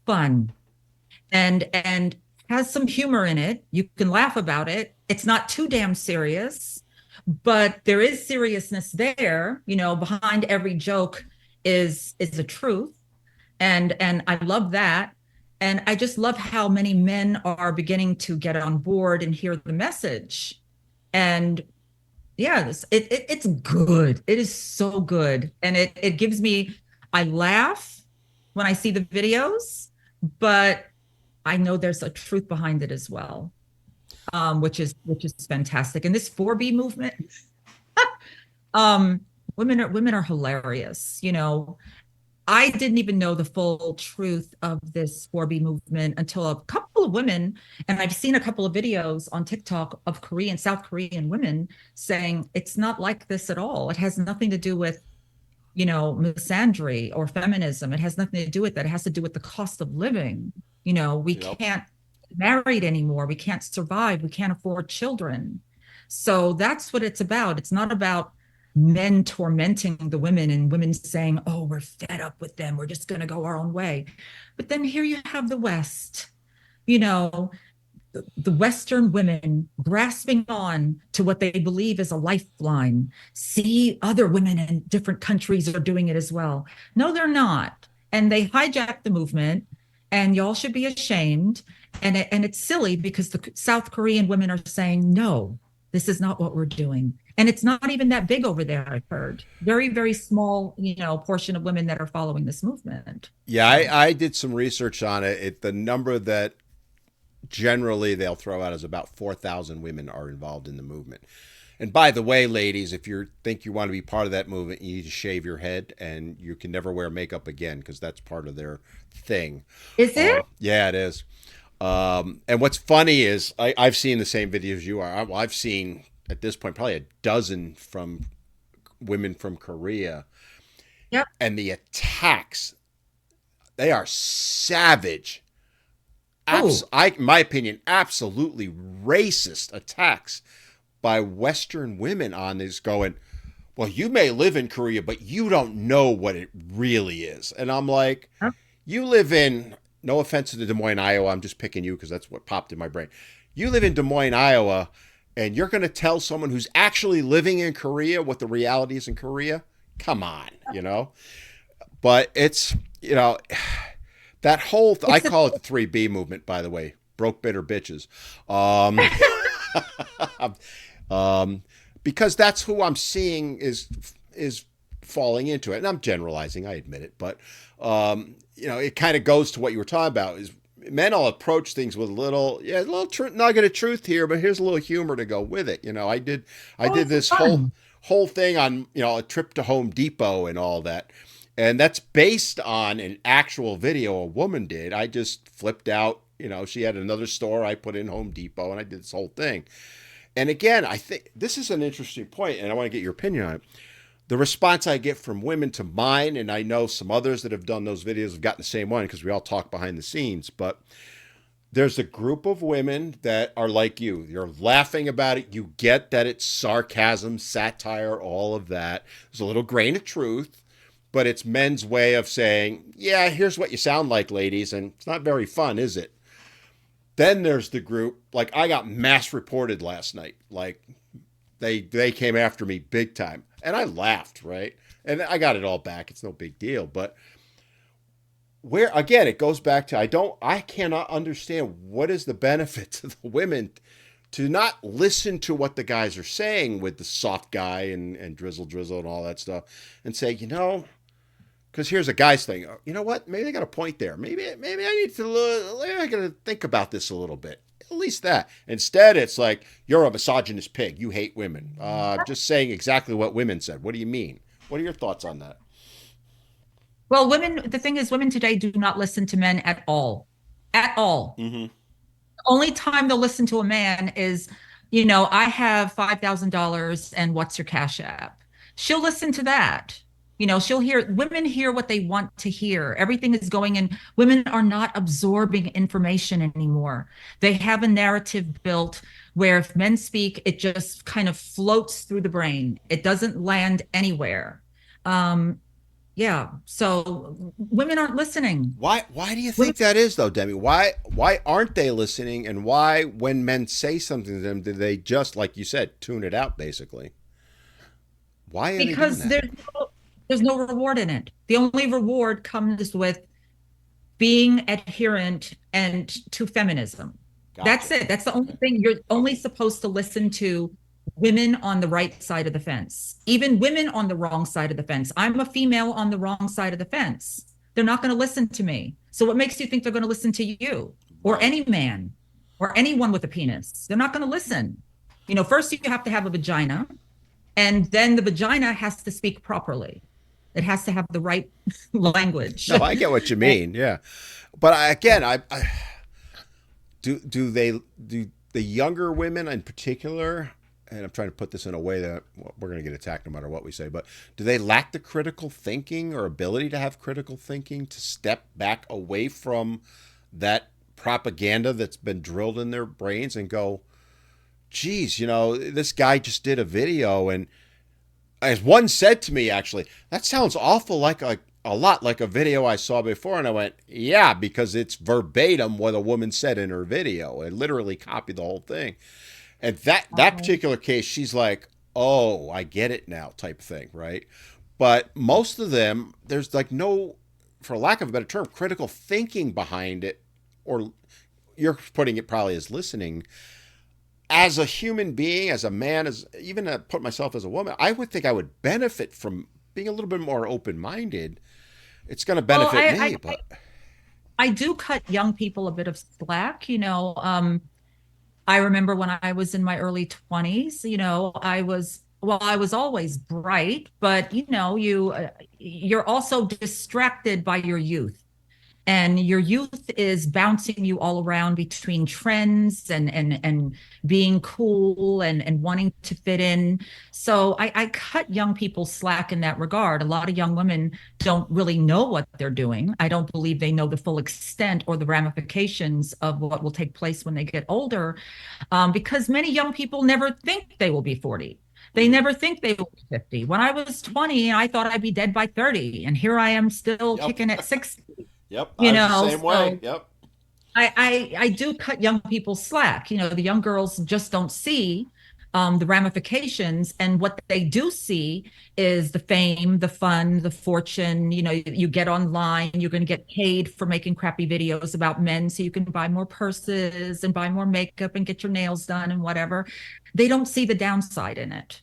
fun and has some humor in it. You can laugh about it. It's not too damn serious, but there is seriousness there. Behind every joke is a truth, and I love that. And I just love how many men are beginning to get on board and hear the message. And yeah, it's good. It is so good, and it gives me. I laugh when I see the videos, but I know there's a truth behind it as well, which is fantastic. And this 4B movement, um, women are hilarious. I didn't even know the full truth of this 4B movement until a couple of women, and I've seen a couple of videos on TikTok of South Korean women saying it's not like this at all. It has nothing to do with misandry or feminism. It has nothing to do with that. It has to do with the cost of living. We Yep. can't get married anymore. We can't survive. We can't afford children. So that's what it's about. It's not about men tormenting the women and women saying, oh, we're fed up with them. We're just going to go our own way. But then here you have the West, you know, the Western women grasping on to what they believe is a lifeline. See, other women in different countries are doing it as well. No, they're not. And they hijack the movement, and y'all should be ashamed. And it's silly because the South Korean women are saying, no, this is not what we're doing. And it's not even that big over there, I've heard. Very, very small, portion of women that are following this movement. Yeah, So I did some research on it. The number that generally they'll throw out is about 4,000 women are involved in the movement. And by the way, ladies, if you think you want to be part of that movement, you need to shave your head and you can never wear makeup again because that's part of their thing. is it? Yeah, it is. And what's funny is I've seen the same videos you are. I've seen at this point probably a dozen from women from Korea Yep. and the attacks. They are savage. Oh, In my opinion, absolutely racist attacks by Western women on this going, well, you may live in Korea, but you don't know what it really is. And I'm like, yep. you live in, no offense to Des Moines, Iowa, I'm just picking you because that's what popped in my brain. You live in Des Moines, Iowa, and you're going to tell someone who's actually living in Korea what the reality is in Korea? Come on, you know? But it's, that whole, I It's a, call it the 3B movement, by the way, broke, bitter bitches. Um, um, because that's who I'm seeing is falling into it. And I'm generalizing, I admit it, but it kind of goes to what you were talking about is men will approach things with a little nugget of truth here, but here's a little humor to go with it. I oh, did it's this fun. whole thing on, a trip to Home Depot and all that. And that's based on an actual video a woman did. I just flipped out, she had another store. I put in Home Depot and I did this whole thing. And again, I think this is an interesting point, and I want to get your opinion on it. The response I get from women to mine, and I know some others that have done those videos have gotten the same one because we all talk behind the scenes, but there's a group of women that are like you. You're laughing about it. You get that it's sarcasm, satire, all of that. There's a little grain of truth, but it's men's way of saying, yeah, here's what you sound like, ladies, and it's not very fun, is it? Then there's the group, like I got mass reported last night. Like they came after me big time. And I laughed, right? And I got it all back. It's no big deal. But where again it goes back to I cannot understand what is the benefit to the women to not listen to what the guys are saying with the soft guy and drizzle and all that stuff and say, because here's a guy's thing. You know what? Maybe they got a point there. Maybe I need to. I got to think about this a little bit. At least that. Instead, it's like you're a misogynist pig. You hate women. Just saying exactly what women said. What do you mean? What are your thoughts on that? Well, the thing is, women today do not listen to men at all. At all. Mm-hmm. Only time they'll listen to a man is, I have $5,000 and what's your cash app? She'll listen to that. Women hear what they want to hear. Everything is going in. Women are not absorbing information anymore. They have a narrative built where if men speak, it just kind of floats through the brain. It doesn't land anywhere. Yeah. So women aren't listening. Why do you Women think that is though, Demi? Why aren't they listening? And why, when men say something to them, do they just, like you said, tune it out basically? Why are they doing because that? there's no reward in it. The only reward comes with being adherent and to feminism. That's Gotcha. it. That's the only Okay. thing. You're only Okay. supposed to listen to women on the right side of the fence, even women on the wrong side of the fence. I'm a female on the wrong side of the fence. They're not going to listen to me. So what makes you think they're going to listen to you or Right. any man or anyone with a penis? They're not going to listen. First you have to have a vagina, and then the vagina has to speak properly. It has to have the right language. No, I get what you mean. Yeah, but again, I do the younger women in particular, and I'm trying to put this in a way that we're going to get attacked no matter what we say, but do they lack the critical thinking or ability to have critical thinking to step back away from that propaganda that's been drilled in their brains and go, geez, this guy just did a video and as one said to me, actually, that sounds awful like a lot like a video I saw before. And I went, yeah, because it's verbatim what a woman said in her video. I literally copied the whole thing. And that particular case, she's like, oh, I get it now type thing, right? But most of them, there's like no, for lack of a better term, critical thinking behind it. Or you're putting it probably as listening as a human being, as a man, as even to put myself as a woman, I would think I would benefit from being a little bit more open minded. It's going to Well, benefit me, but I do cut young people a bit of slack. I remember when I was in my early 20s, I was always bright, but you're also distracted by your youth. and your youth is bouncing you all around between trends and being cool and wanting to fit in. So I cut young people slack in that regard. A lot of young women don't really know what they're doing. I don't believe they know the full extent or the ramifications of what will take place when they get older, because many young people never think they will be 40. They Mhm. never think they will be 50. When I was 20, I thought I'd be dead by 30, and here I am still Yep. kicking at 60, Yep. you I was the know. same way. So Yep. I do cut young people slack. The young girls just don't see the ramifications, and what they do see is the fame, the fun, the fortune. You get online, you're going to get paid for making crappy videos about men, so you can buy more purses and buy more makeup and get your nails done and whatever. They don't see the downside in it.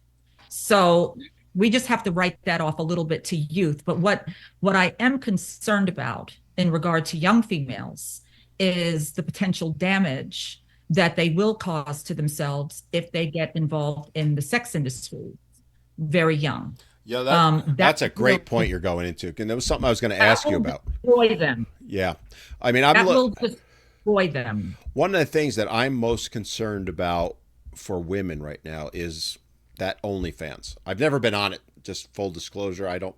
So we just have to write that off a little bit to youth. But what I am concerned about in regard to young females is the potential damage that they will cause to themselves if they get involved in the sex industry very young. Yeah, That that's a will great point you're going into. And that was something I was going to that ask you will about. destroy them. Yeah. I mean, I'm That look will destroy them. one of the things that I'm most concerned about for women right now is that OnlyFans. I've never been on it. Just full disclosure, I don't.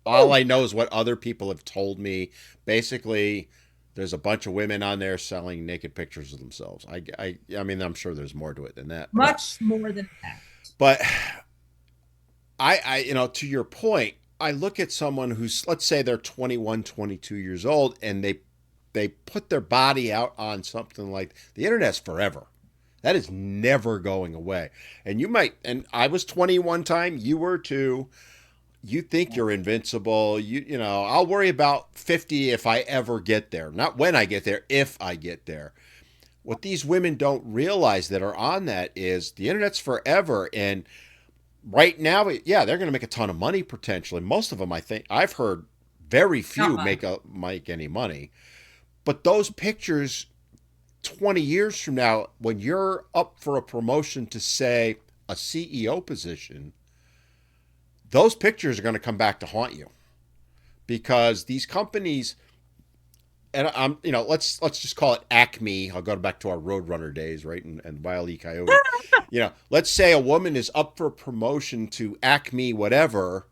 All Oh, I know is what other people have told me. Basically, there's a bunch of women on there selling naked pictures of themselves. I mean, I'm sure there's more to it than that. much more than that. But to your point, I look at someone who's, let's say they're 21, 22 years old, and they put their body out on something like the internet's forever. That is never going away. And and I was 21 time, you were too. You think you're invincible. I'll worry about 50 if I ever get there. Not when I get there, if I get there. What these women don't realize that are on that is the internet's forever. And right now, yeah, they're going to make a ton of money potentially. Most of them, I think, I've heard very Not few much. make any money. But those pictures 20 years from now, when you're up for a promotion to, say, a CEO position, those pictures are going to come back to haunt you because these companies, and let's just call it Acme. I'll go back to our Roadrunner days, right? And Wile E. Coyote. Let's say a woman is up for promotion to Acme, whatever,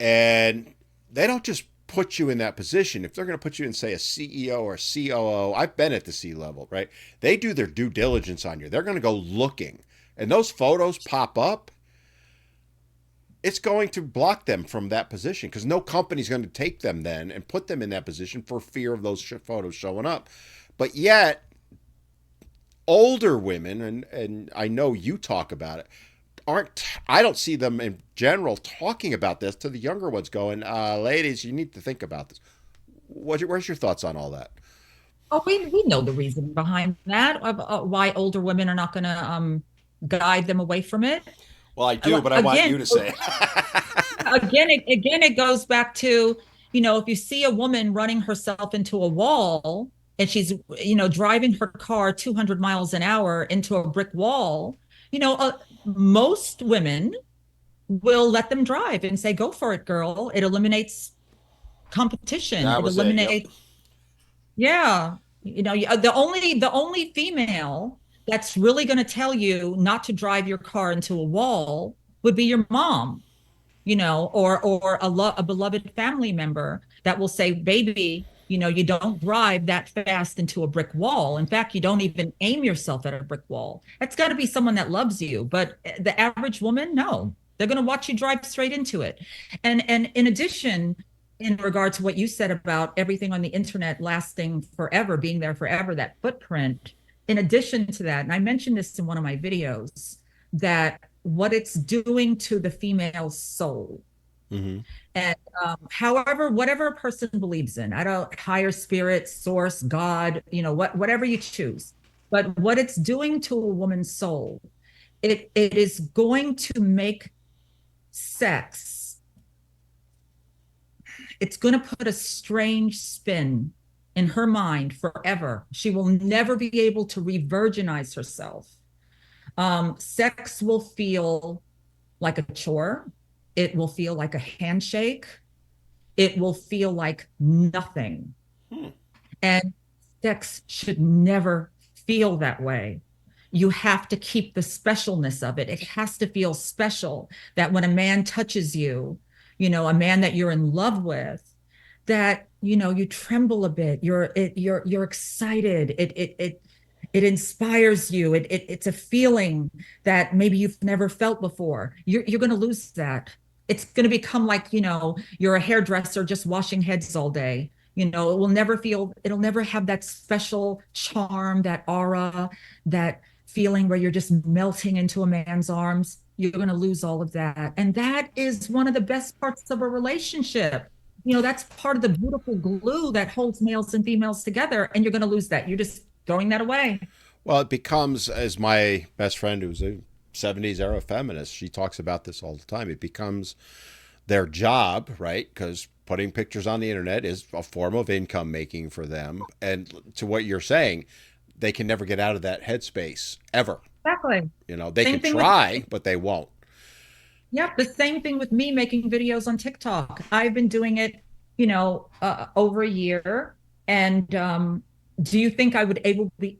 and they don't just put you in that position. If they're going to put you in, say, a CEO or a COO, I've been at the C level, right? They do their due diligence on you. They're going to go looking, and those photos pop up. It's going to block them from that position because no company's going to take them then and put them in that position for fear of those photos showing up. But yet, older women, and I know you talk about it, I don't see them in general talking about this to the younger ones, going, ladies, you need to think about this. Where's your thoughts on all that? Oh, we know the reason behind that, of why older women are not going to guide them away from it. Well, I do, but I want Again, you to say. again, it goes back to, if you see a woman running herself into a wall and she's, driving her car 200 miles an hour into a brick wall, most women will let them drive and say, go for it, girl. It eliminates competition. That It was it. Yep. eliminates, yeah. The only female that's really going to tell you not to drive your car into a wall would be your mom, or a beloved family member that will say, baby, you don't drive that fast into a brick wall. In fact, you don't even aim yourself at a brick wall. That's got to be someone that loves you. But the average woman, no, they're going to watch you drive straight into it. And in addition, in regard to what you said about everything on the internet lasting forever, being there forever, that footprint, in addition to that, and I mentioned this in one of my videos, that what it's doing to the female soul. Mm-hmm. And however, whatever a person believes in, I don't, higher spirit, source, God, whatever you choose. But what it's doing to a woman's soul, it is going to make sex, it's going to put a strange spin in her mind forever. She will never be able to re-virginize herself. Sex will feel like a chore. It will feel like a handshake. It will feel like nothing. Hmm. And sex should never feel that way. You have to keep the specialness of it. It has to feel special that when a man touches you, a man that you're in love with, that, you tremble a bit. You're excited. It inspires you. It's a feeling that maybe you've never felt before. You're going to lose that. It's going to become like, you're a hairdresser just washing heads all day. It'll never have that special charm, that aura, that feeling where you're just melting into a man's arms. You're going to lose all of that. And that is one of the best parts of a relationship. That's part of the beautiful glue that holds males and females together. And you're going to lose that. You're just throwing that away. Well, it becomes, as my best friend who's a 70s era feminist, she talks about this all the time. It becomes their job, right? Because putting pictures on the internet is a form of income making for them. And to what you're saying, they can never get out of that headspace ever. Exactly. They Same can thing with try, but they won't. Yep, the same thing with me making videos on TikTok. I've been doing it, over a year. And do you think I would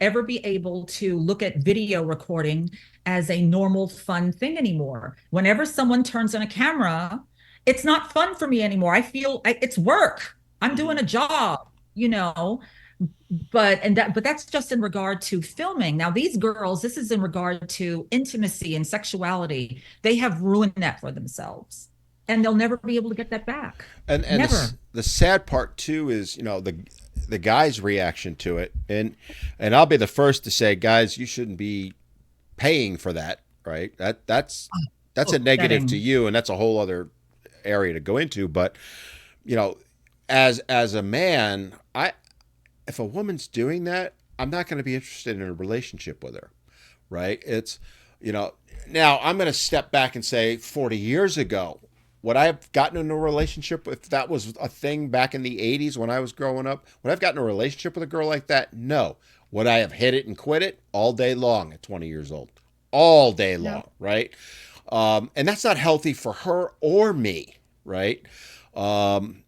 ever be able to look at video recording as a normal fun thing anymore? Whenever someone turns on a camera, it's not fun for me anymore. It's work. I'm doing Mm-hmm. a job, you know but that's just in regard to filming. Now these girls, this is in regard to intimacy and sexuality. They have ruined that for themselves, and they'll never be able to get that back. And Never. the sad part too is the guy's reaction to it, and I'll be the first to say, guys, you shouldn't be paying for that, right? That's Oh, a negative to upsetting. you, and that's a whole other area to go into. But you know, as a man, I if a woman's doing that, I'm not going to be interested in a relationship with her, right? It's, you know, now I'm going to step back and say 40 years ago, would I have gotten into a relationship if that was a thing back in the 80s when I was growing up? Would I have gotten a relationship with a girl like that? No. Would I have hit it and quit it all day long at 20 years old? All day No. long, right? And that's not healthy for her or me, right? I've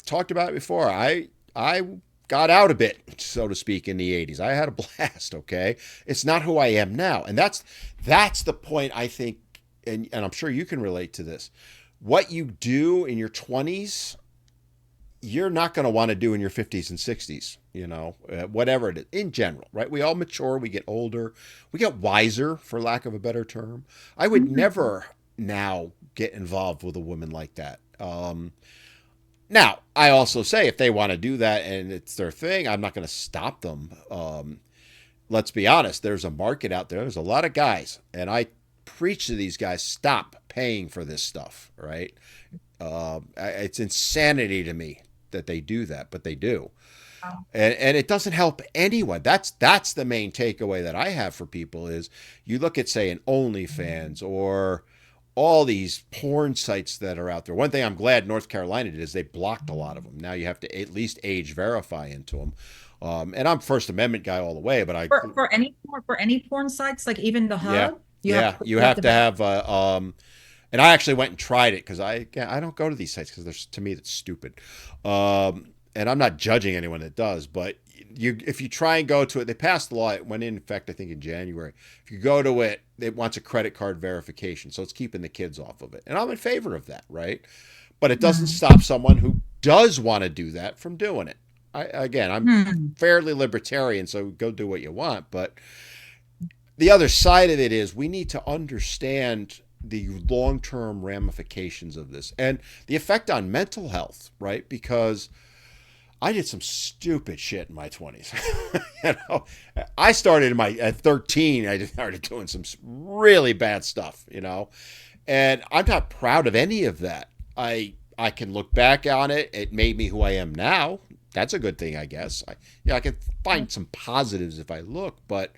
talked about it before. I got out a bit, so to speak, in the 80s. I had a blast, okay? It's not who I am now. And that's the point I think, and I'm sure you can relate to this. What you do in your 20s, you're not going to want to do in your 50s and 60s, whatever it is, in general, right? We all mature, we get older, we get wiser, for lack of a better term. I would Mhm. never now get involved with a woman like that. Now, I also say if they want to do that and it's their thing, I'm not going to stop them. Let's be honest, there's a market out there. There's a lot of guys, and I preach to these guys, stop paying for this stuff, right? It's insanity to me that they do that, but they do. And it doesn't help anyone. That's the main takeaway that I have for people is you look at, say, an OnlyFans or all these porn sites that are out there. One thing I'm glad North Carolina did is they blocked a lot of them. Now you have to at least age verify into them. And I'm First Amendment guy all the way, but For any porn sites, like even the yeah, hub, yeah, you you have have to to back. have and I actually went and tried it because I don't go to these sites because there's to me that's stupid. And I'm not judging anyone that does, but if you try and go to it, they passed the law. It went in effect, I think, in January. If you go to it, it wants a credit card verification, so it's keeping the kids off of it, and I'm in favor of that, right? But it doesn't Hmm. stop someone who does want to do that from doing it. I'm Hmm. fairly libertarian, so go do what you want, but the other side of it is we need to understand the long-term ramifications of this and the effect on mental health, right? Because I did some stupid shit in my 20s. I started at 13. I started doing some really bad stuff. And I'm not proud of any of that. I can look back on it. It made me who I am now. That's a good thing, I guess. I can find some positives if I look, but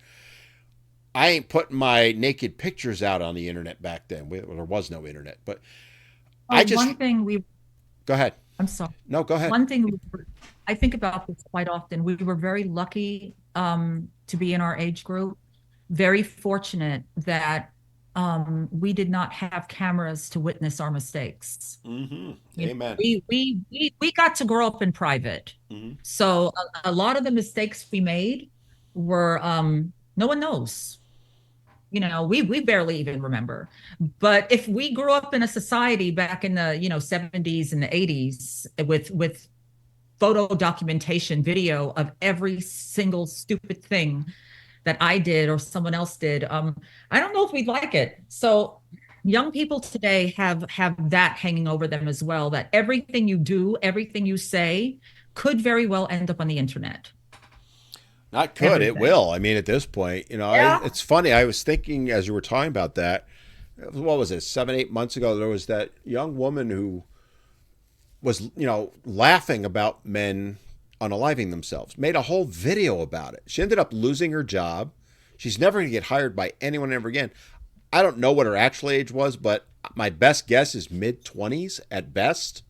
I ain't putting my naked pictures out on the internet back then. There was no internet, but Oh, I just one thing we go ahead. I'm sorry. No, go ahead. One thing I think about this quite often. We were very lucky to be in our age group. Very fortunate that we did not have cameras to witness our mistakes. Hmm. You know, Amen. we got to grow up in private. Hmm. So a lot of the mistakes we made were no one knows. You know, we barely even remember. But if we grew up in a society back in the, 70s and the 80s with photo documentation, video of every single stupid thing that I did or someone else did, I don't know if we'd like it. So young people today have that hanging over them as well, that everything you do, everything you say could very well end up on the internet. Not could, it Everything. will. I mean, at this point, Yeah. it's funny. I was thinking as you were talking about that, what was it, 7, 8 months ago, there was that young woman who was, laughing about men unaliving themselves, made a whole video about it. She ended up losing her job. She's never going to get hired by anyone ever again. I don't know what her actual age was, but my best guess is mid 20s at best.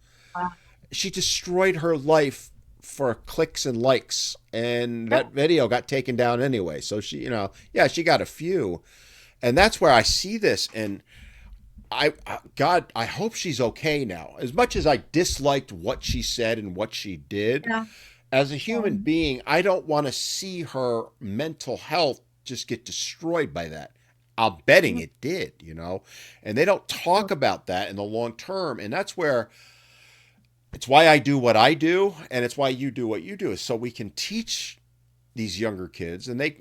She destroyed her life for clicks and likes, and Yeah. that video got taken down anyway. So she, yeah, she got a few, and that's where I see this. And God, I hope she's okay now. As much as I disliked what she said and what she did, Yeah. as a human Um, being, I don't want to see her mental health just get destroyed by that. I'm betting it did, and they don't talk about that in the long term. And that's where it's why I do what I do, and it's why you do what you do, is so we can teach these younger kids. And they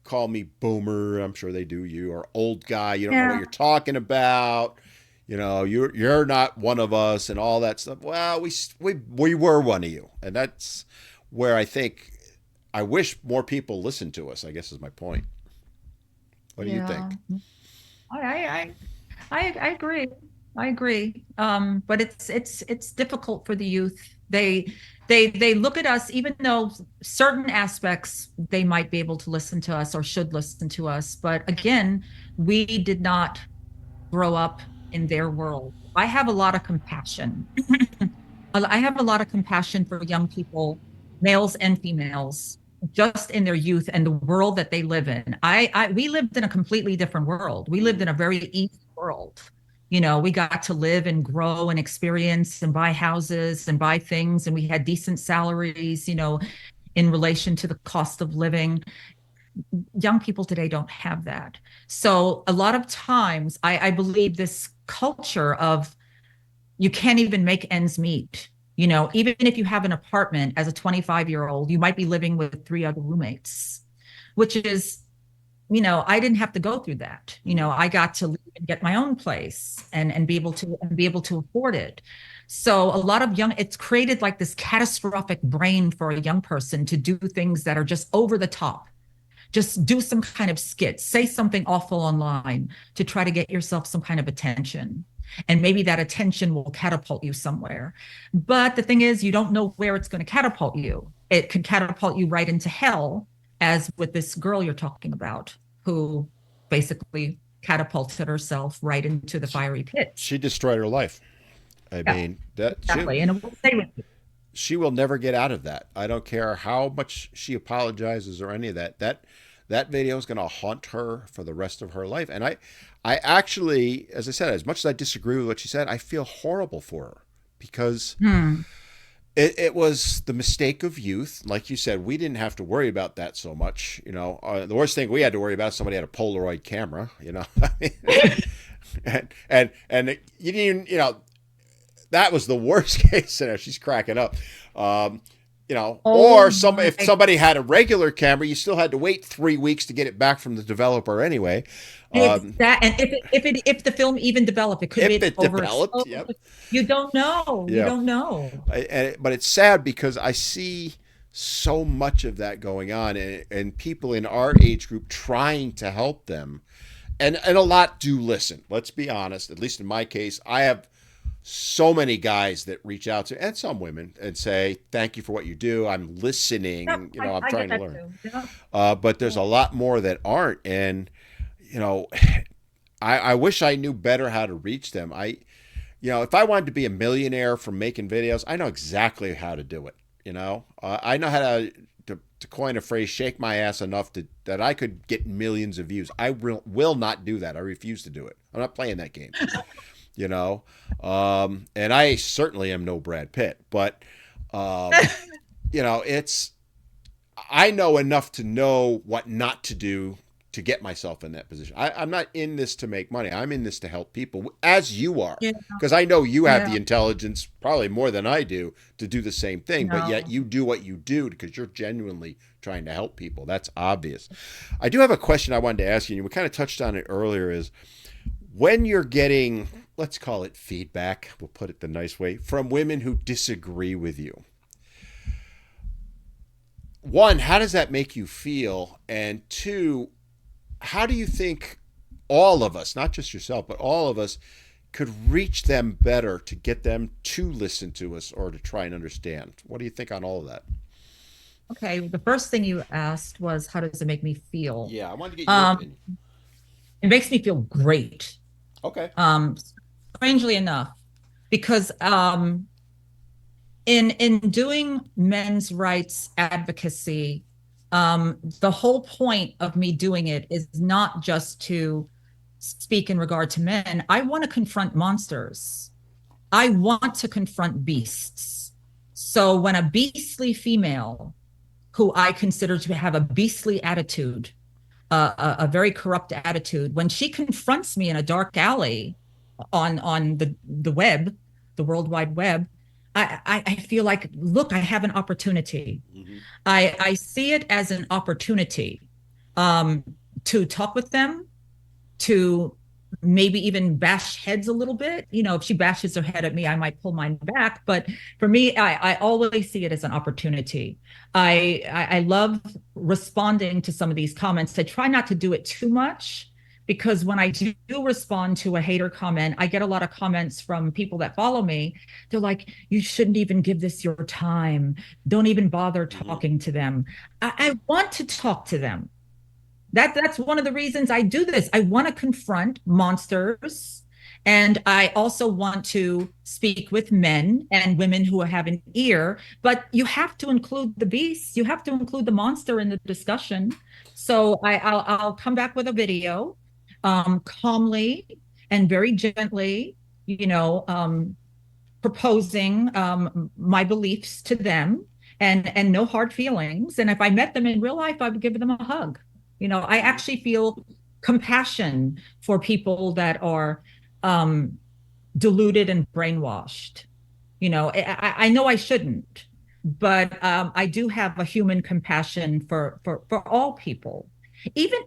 call me boomer. I'm sure they do you, or old guy. You don't know what yeah. you're talking about. You're not one of us, and all that stuff. Well, we were one of you, and that's where I wish more people listened to us. I guess is my point. What do you Yeah. think? I I I agree. I agree. But it's difficult for the youth. They look at us, even though certain aspects they might be able to listen to us or should listen to us. But again, we did not grow up in their world. I have a lot of compassion. I have a lot of compassion for young people, males and females, just in their youth and the world that they live in. We lived in a completely different world. We lived in a very easy world. We got to live and grow and experience and buy houses and buy things, and we had decent salaries, in relation to the cost of living. Young people today don't have that. So a lot of times, I believe this culture of you can't even make ends meet. Even if you have an apartment as a 25-year-old, you might be living with three other roommates, which is, I didn't have to go through that. I got to leave and get my own place and be able to afford it. So a lot of it's created like this catastrophic brain for a young person to do things that are just over the top. Just do some kind of skit, say something awful online to try to get yourself some kind of attention. And maybe that attention will catapult you somewhere. But the thing is, you don't know where it's going to catapult you. It could catapult you right into hell, as with this girl you're talking about, who basically catapulted herself right into the She, fiery pits. she destroyed her life. I Yeah, mean, that exactly. And it will stay with you. she will never get out of that. I don't care how much she apologizes or any of that. That video is going to haunt her for the rest of her life. And I actually, as I said, as much as I disagree with what she said, I feel horrible for her because Hmm. it was the mistake of youth. Like you said, we didn't have to worry about that so much. The worst thing we had to worry about is somebody had a Polaroid camera. And you didn't even, that was the worst case scenario. She's cracking up. Oh Or if my. somebody had a regular camera, you still had to wait 3 weeks to get it back from the developer anyway. Um, And if the film even developed, it could if be it developed, overexposed. yep, You don't know. You yeah. don't know. But it's sad because I see so much of that going on, and people in our age group trying to help them, and a lot do listen. Let's be honest. At least in my case, I have so many guys that reach out to, and some women, and say, thank you for what you do. I'm Yep, listening. I'm I get trying to that learn. too. Yeah. But there's a lot more that aren't. And, you know, I wish I knew better how to reach them. If I wanted to be a millionaire from making videos, I know exactly how to do it. I know how to to coin a phrase, shake my ass enough that I could get millions of views. I will not do that. I refuse to do it. I'm not playing that game. You know, and I certainly am no Brad Pitt, but you know, I know enough to know what not to do to get myself in that position. I'm not in this to make money. I'm in this to help people, as you are, Yeah, because I know you have yeah, the intelligence, probably more than I do, to do the same thing. But yet no. you do what you do because you're genuinely trying to help people. That's obvious. I do have a question I wanted to ask you. And we kind of touched on it earlier. Is when you're getting, let's call it feedback, we'll put it the nice way, from women who disagree with you. One, how does that make you feel? And two, how do you think all of us, not just yourself, but all of us, could reach them better to get them to listen to us or to try and understand? What do you think on all of that? Okay, the first thing you asked was, how does it make me feel? Yeah, I wanted to get your Um, opinion. it makes me feel great. Okay. Um, Strangely enough, because in doing men's rights advocacy, the whole point of me doing it is not just to speak in regard to men. I want to confront monsters. I want to confront beasts. So when a beastly female, who I consider to have a beastly attitude, a very corrupt attitude, when she confronts me in a dark alley on the web, the World Wide Web, I feel like, look, I have an opportunity. Mm-hmm. I see it as an opportunity um, to talk with them, to maybe even bash heads a little bit. You know, if she bashes her head at me, I might pull mine back. But for me, I always see it as an opportunity. I love responding to some of these comments. I try not to do it too much because when I do respond to a hater comment, I get a lot of comments from people that follow me. They're like, you shouldn't even give this your time. Don't even bother Mm-hmm. talking to them. I want to talk to them. That's one of the reasons I do this. I want to confront monsters. And I also want to speak with men and women who have an ear, but you have to include the beast. You have to include the monster in the discussion. So I'll come back with a video, calmly and very gently, you know, proposing my beliefs to them, and no hard feelings. And if I met them in real life, I would give them a hug. You know, I Mm-hmm. actually feel compassion for people that are um, deluded and brainwashed. You know, I know I shouldn't, but I do have a human compassion for all people. Even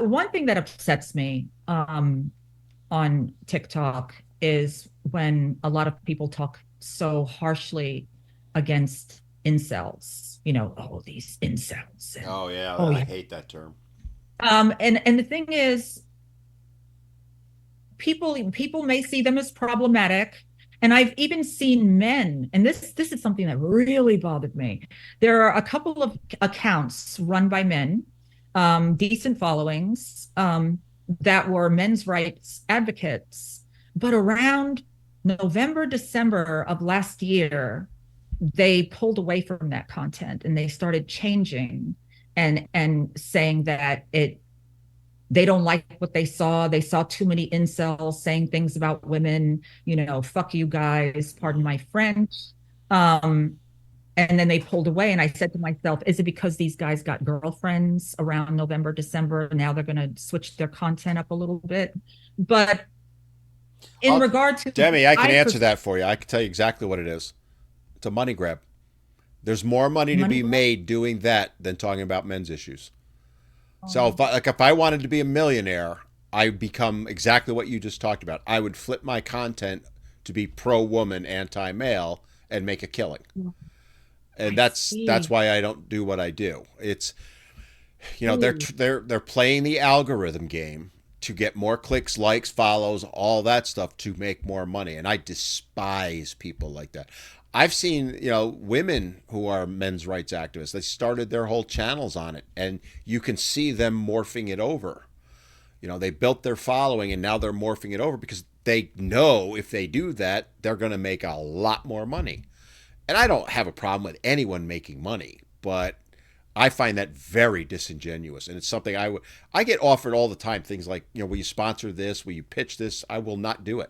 one thing that upsets me on TikTok is when a lot of people talk so harshly against incels. You know, oh, these incels, and Oh yeah, oh I yeah. hate that term. And the thing is, people may see them as problematic. And I've even seen men, and this is something that really bothered me. There are a couple of accounts run by men, decent followings, that were men's rights advocates. But around November, December of last year, they pulled away from that content and they started changing and saying that it they don't like what they saw. They saw too many incels saying things about women, you know, fuck you guys, pardon Mm-hmm. my French. Um, and then they pulled away. And I said to myself, is it because these guys got girlfriends around November, December? Now they're going to switch their content up a little bit. But in I'll, regard to, Demi, I can I answer pursue that for you. I can tell you exactly what it is. It's a money grab. There's more money to money be grab. made doing that than talking about men's issues. So Um, if I wanted to be a millionaire, I become exactly what you just talked about. I would flip my content to be pro woman, anti male, and make a killing. And I that's see. why I don't do what I do. It's Ooh, they're playing the algorithm game to get more clicks, likes, follows, all that stuff to make more money. And I despise people like that. I've seen, women who are men's rights activists. They started their whole channels on it, and you can see them morphing it over. They built their following, and now they're morphing it over because they know if they do that, they're going to make a lot more money. And I don't have a problem with anyone making money, but I find that very disingenuous, and it's something I get offered all the time. Things like, will you sponsor this? Will you pitch this? I will not do it.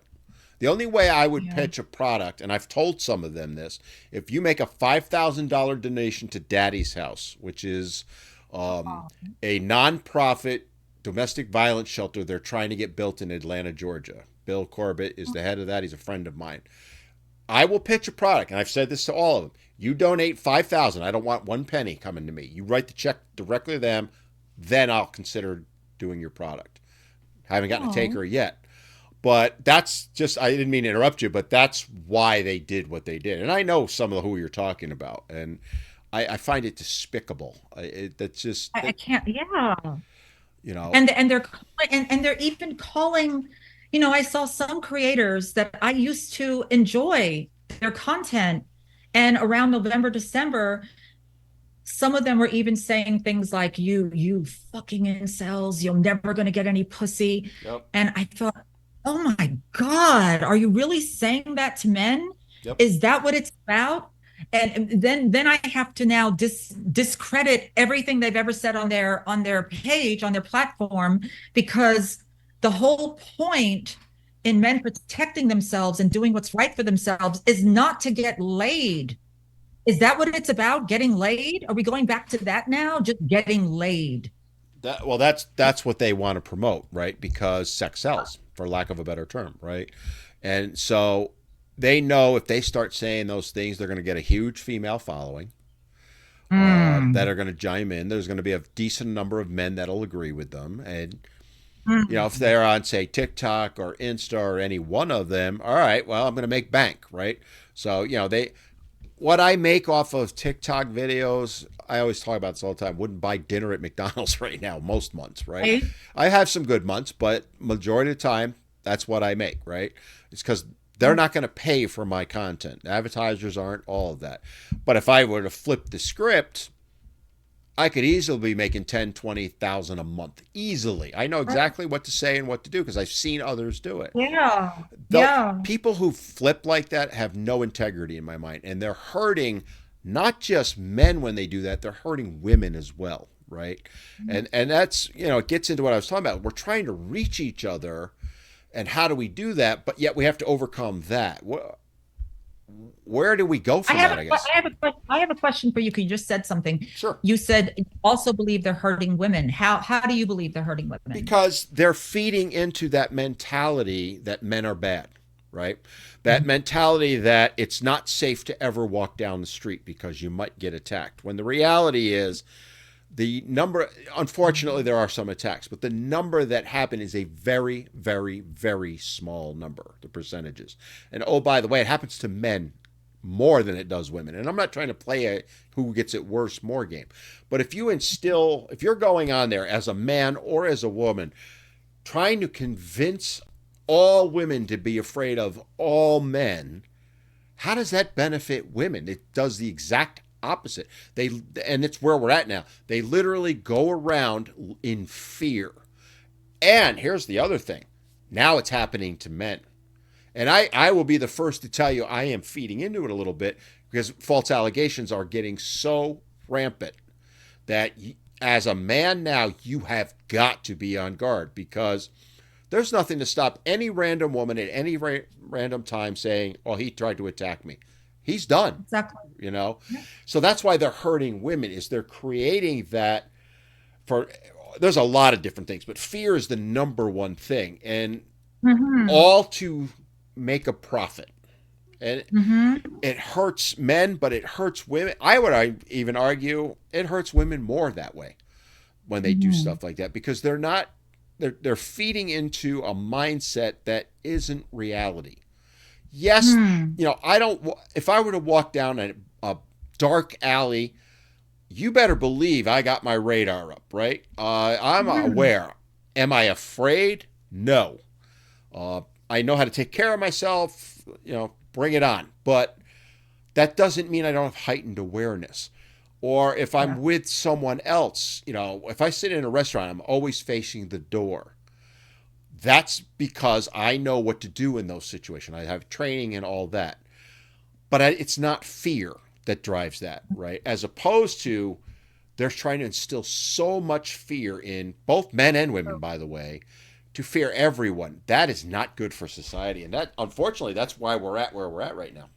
The only way I would Yeah. pitch a product, and I've told some of them this, if you make a $5,000 donation to Daddy's House, which is Oh. a nonprofit domestic violence shelter they're trying to get built in Atlanta, Georgia. Bill Corbett is the head of that. He's a friend of mine. I will pitch a product, and I've said this to all of them. You donate 5,000. I don't want one penny coming to me. You write the check directly to them, then I'll consider doing your product. Haven't gotten a Oh. taker yet. But that's just, I didn't mean to interrupt you, but that's why they did what they did. And I know some of who you're talking about, and I find it despicable. That's just, I can't. Yeah. you know, And they're even calling, I saw some creators that I used to enjoy their content, and around November, December, some of them were even saying things like, you fucking incels, you're never going to get any pussy. yep, And I thought, oh my God, are you really saying that to men? yep. Is that what it's about? And then I have to now discredit everything they've ever said on their page, on their platform, because the whole point in men protecting themselves and doing what's right for themselves is not to get laid. Is that what it's about? Getting laid? Are we going back to that now? Just getting laid. Well, that's what they want to promote, right? Because sex sells, for lack of a better term, right? And so they know if they start saying those things, they're going to get a huge female following that Mm. are going to chime in. There's going to be a decent number of men that'll agree with them, and if Mm. they're on, say, TikTok or Insta or any one of them, all right, well, I'm going to make bank, right? So they what I make off of TikTok videos, I always talk about this all the time. Wouldn't buy dinner at McDonald's right now, most months, right? Right? I have some good months, but majority of the time, that's what I make, right? It's because they're not going to pay for my content. Advertisers aren't, all of that. But if I were to flip the script, I could easily be making 10, 20,000 a month. Easily. I know exactly what to say and what to do because I've seen others do it. Yeah. The Yeah. people who flip like that have no integrity in my mind, and they're hurting not just men when they do that, they're hurting women as well, right? And that's, it gets into what I was talking about. We're trying to reach each other, and how do we do that? But yet we have to overcome that. Where do we go I from have that, I guess? I have a question for you. 'Cause you just said something. Sure. You said you also believe they're hurting women. How do you believe they're hurting women? Because they're feeding into that mentality that men are bad, right? That mentality that it's not safe to ever walk down the street because you might get attacked. When the reality is, the number, unfortunately, there are some attacks, but the number that happen is a very, very, very small number, the percentages. And oh, by the way, it happens to men more than it does women. And I'm not trying to play a who gets it worse more game. But if you're going on there as a man or as a woman, trying to convince all women to be afraid of all men, how does that benefit women? It does the exact opposite. And it's where we're at now. They literally go around in fear. And here's the other thing. Now it's happening to men. And I will be the first to tell you I am feeding into it a little bit because false allegations are getting so rampant that as a man now, you have got to be on guard because there's nothing to stop any random woman at any random time saying, "Oh, he tried to attack me." He's done, Exactly. you know. Yeah. So that's why they're hurting women. Is they're creating that for. There's a lot of different things, but fear is the number one thing, and Hmm. all to make a profit. And Hmm. it hurts men, but it hurts women. I would even argue it hurts women more that way when they do Hmm. stuff like that because they're feeding into a mindset that isn't reality. Yes, Hmm. I don't. If I were to walk down a dark alley, you better believe I got my radar up, right? I'm Hmm. aware. Am I afraid? No. Uh, I know how to take care of myself. Bring it on. But that doesn't mean I don't have heightened awareness. Or if I'm Yeah. with someone else, if I sit in a restaurant, I'm always facing the door. That's because I know what to do in those situations. I have training and all that. but it's not fear that drives that, right? As opposed to they're trying to instill so much fear in both men and women, by the way, to fear everyone. That is not good for society. And that, unfortunately, that's why we're at where we're at right now.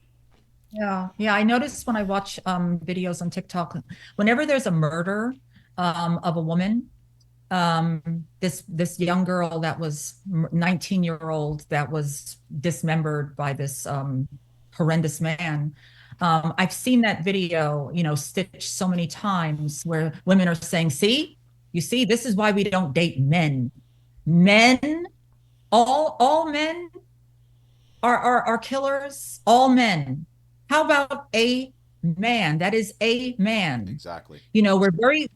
Yeah, yeah. I notice when I watch videos on TikTok, whenever there's a murder of a woman, this young girl that was 19-year-old that was dismembered by this horrendous man. I've seen that video, stitched so many times where women are saying, "See, you see, this is why we don't date men. Men, all men are killers, all men. How about a man? That is a man." Exactly. We're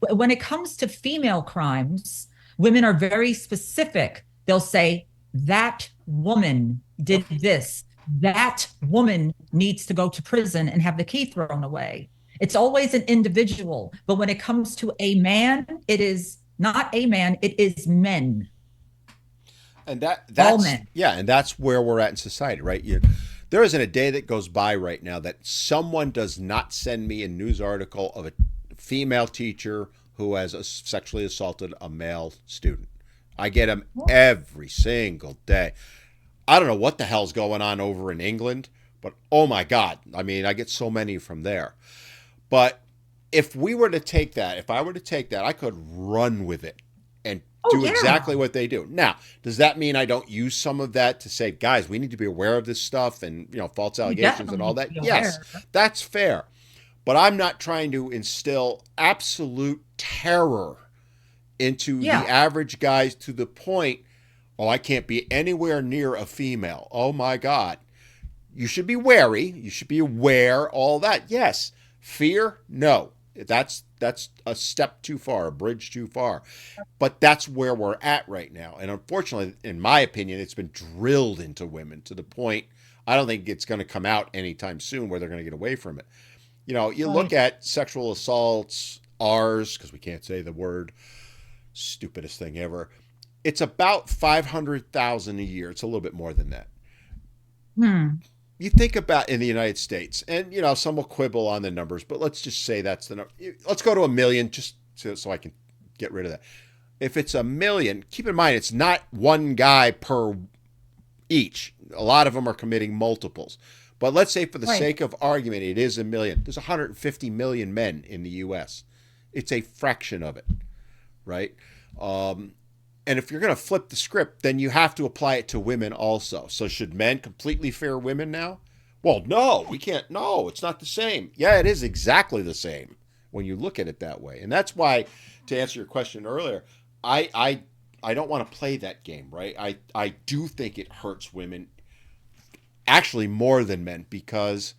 when it comes to female crimes, women are very specific. They'll say, that woman did this. That woman needs to go to prison and have the key thrown away. It's always an individual. But when it comes to a man, it is not a man, it is men. And All that's men. yeah, and that's where we're at in society, right? There isn't a day that goes by right now that someone does not send me a news article of a female teacher who has sexually assaulted a male student. I get them every single day. I don't know what the hell's going on over in England, but oh my God. I mean, I get so many from there. But if I were to take that, I could run with it and Oh, do yeah. exactly what they do. Now, does that mean I don't use some of that to say, guys, we need to be aware of this stuff and, false You allegations and definitely all need to that? be Yes, aware. that's fair. But I'm not trying to instill absolute terror into the Yeah. average guys to the point, oh, I can't be anywhere near a female. Oh my God. You should be wary. You should be aware, all that. Yes. Fear? No. That's a step too far, a bridge too far. But that's where we're at right now. And unfortunately, in my opinion, it's been drilled into women to the point I don't think it's going to come out anytime soon where they're going to get away from it. You look Right. at sexual assaults, ours, because we can't say the word, stupidest thing ever. It's about 500,000 a year. It's a little bit more than that. Hmm. You think about in the United States, and some will quibble on the numbers, but let's just say that's the number. Let's go to a million, just so I can get rid of that. If it's a million, keep in mind it's not one guy per each. A lot of them are committing multiples. But let's say, for the Right. sake of argument, it is a million. There's 150 million men in the U.S. It's a fraction of it, right? Um, and if you're going to flip the script, then you have to apply it to women also. So should men completely fear women now? Well, no, we can't. No, it's not the same. Yeah, it is exactly the same when you look at it that way. And that's why, to answer your question earlier, I I I don't want to play that game, right? I do think it hurts women actually more than men because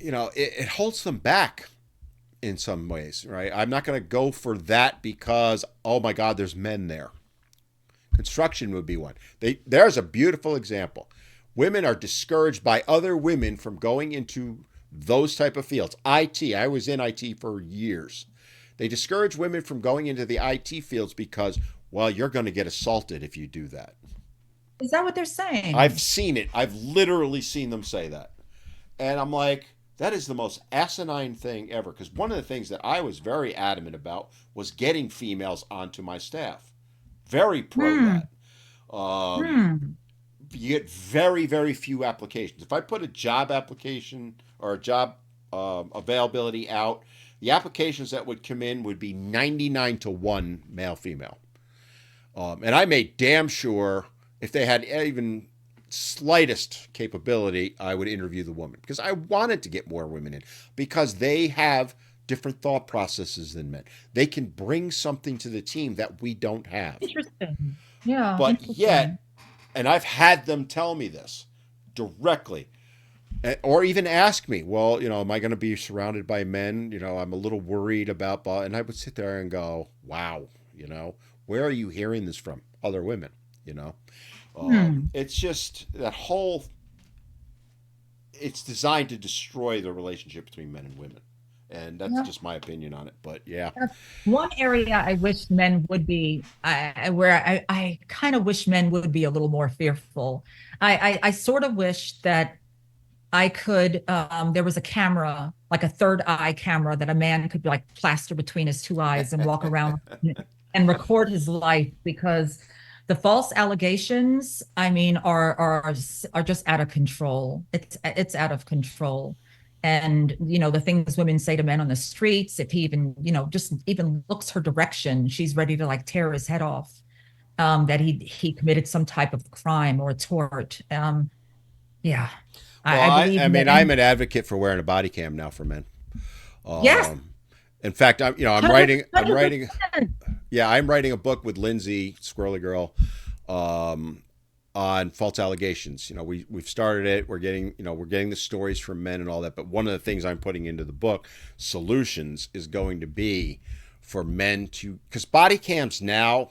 it holds them back in some ways, right? I'm not going to go for that because, oh my God, there's men there. Construction would be one. There's a beautiful example. Women are discouraged by other women from going into those type of fields. IT, I was in IT for years. They discourage women from going into the IT fields because, well, you're going to get assaulted if you do that. Is that what they're I've saying? seen it. I've literally seen them say that. And I'm like, that is the most asinine thing ever. Because one of the things that I was very adamant about was getting females onto my staff. Very pro Hmm. that. Um, Hmm. you get very, very few applications. If I put a job application or a job availability out, the applications that would come in would be 99 to 1 male female. And I made damn sure if they had even slightest capability, I would interview the woman because I wanted to get more women in because they have different thought processes than men. They can bring something to the team that we don't have. Interesting. Yeah, But interesting. yet, and I've had them tell me this directly, or even ask me, well, am I going to be surrounded by men? I'm a little worried about, and I would sit there and go, wow, where are you hearing this from? Other women, you know? Hmm. It's just that whole, it's designed to destroy the relationship between men and women. And that's Yeah. just my opinion on it. But yeah. That's one area I wish men would be, where I kind of wish men would be a little more fearful. I sort of wish that I could, there was a camera, like a third eye camera that a man could like plaster between his two eyes and walk around and record his life because the false allegations, I mean, are just out of control. It's out of control. And, the things women say to men on the streets, if he even, just even looks her direction, she's ready to like tear his head off, that he committed some type of crime or a tort. Yeah. Well, I believe I mean, I'm men. an advocate for wearing a body cam now for men. Yes, Um, in fact, I'm writing, 100%. yeah, I'm writing a book with Lindsay Squirrely Girl, um, on false allegations. We've started it. We're getting the stories from men and all that. But one of the things I'm putting into the book, solutions, is going to be for men to, because body cams now,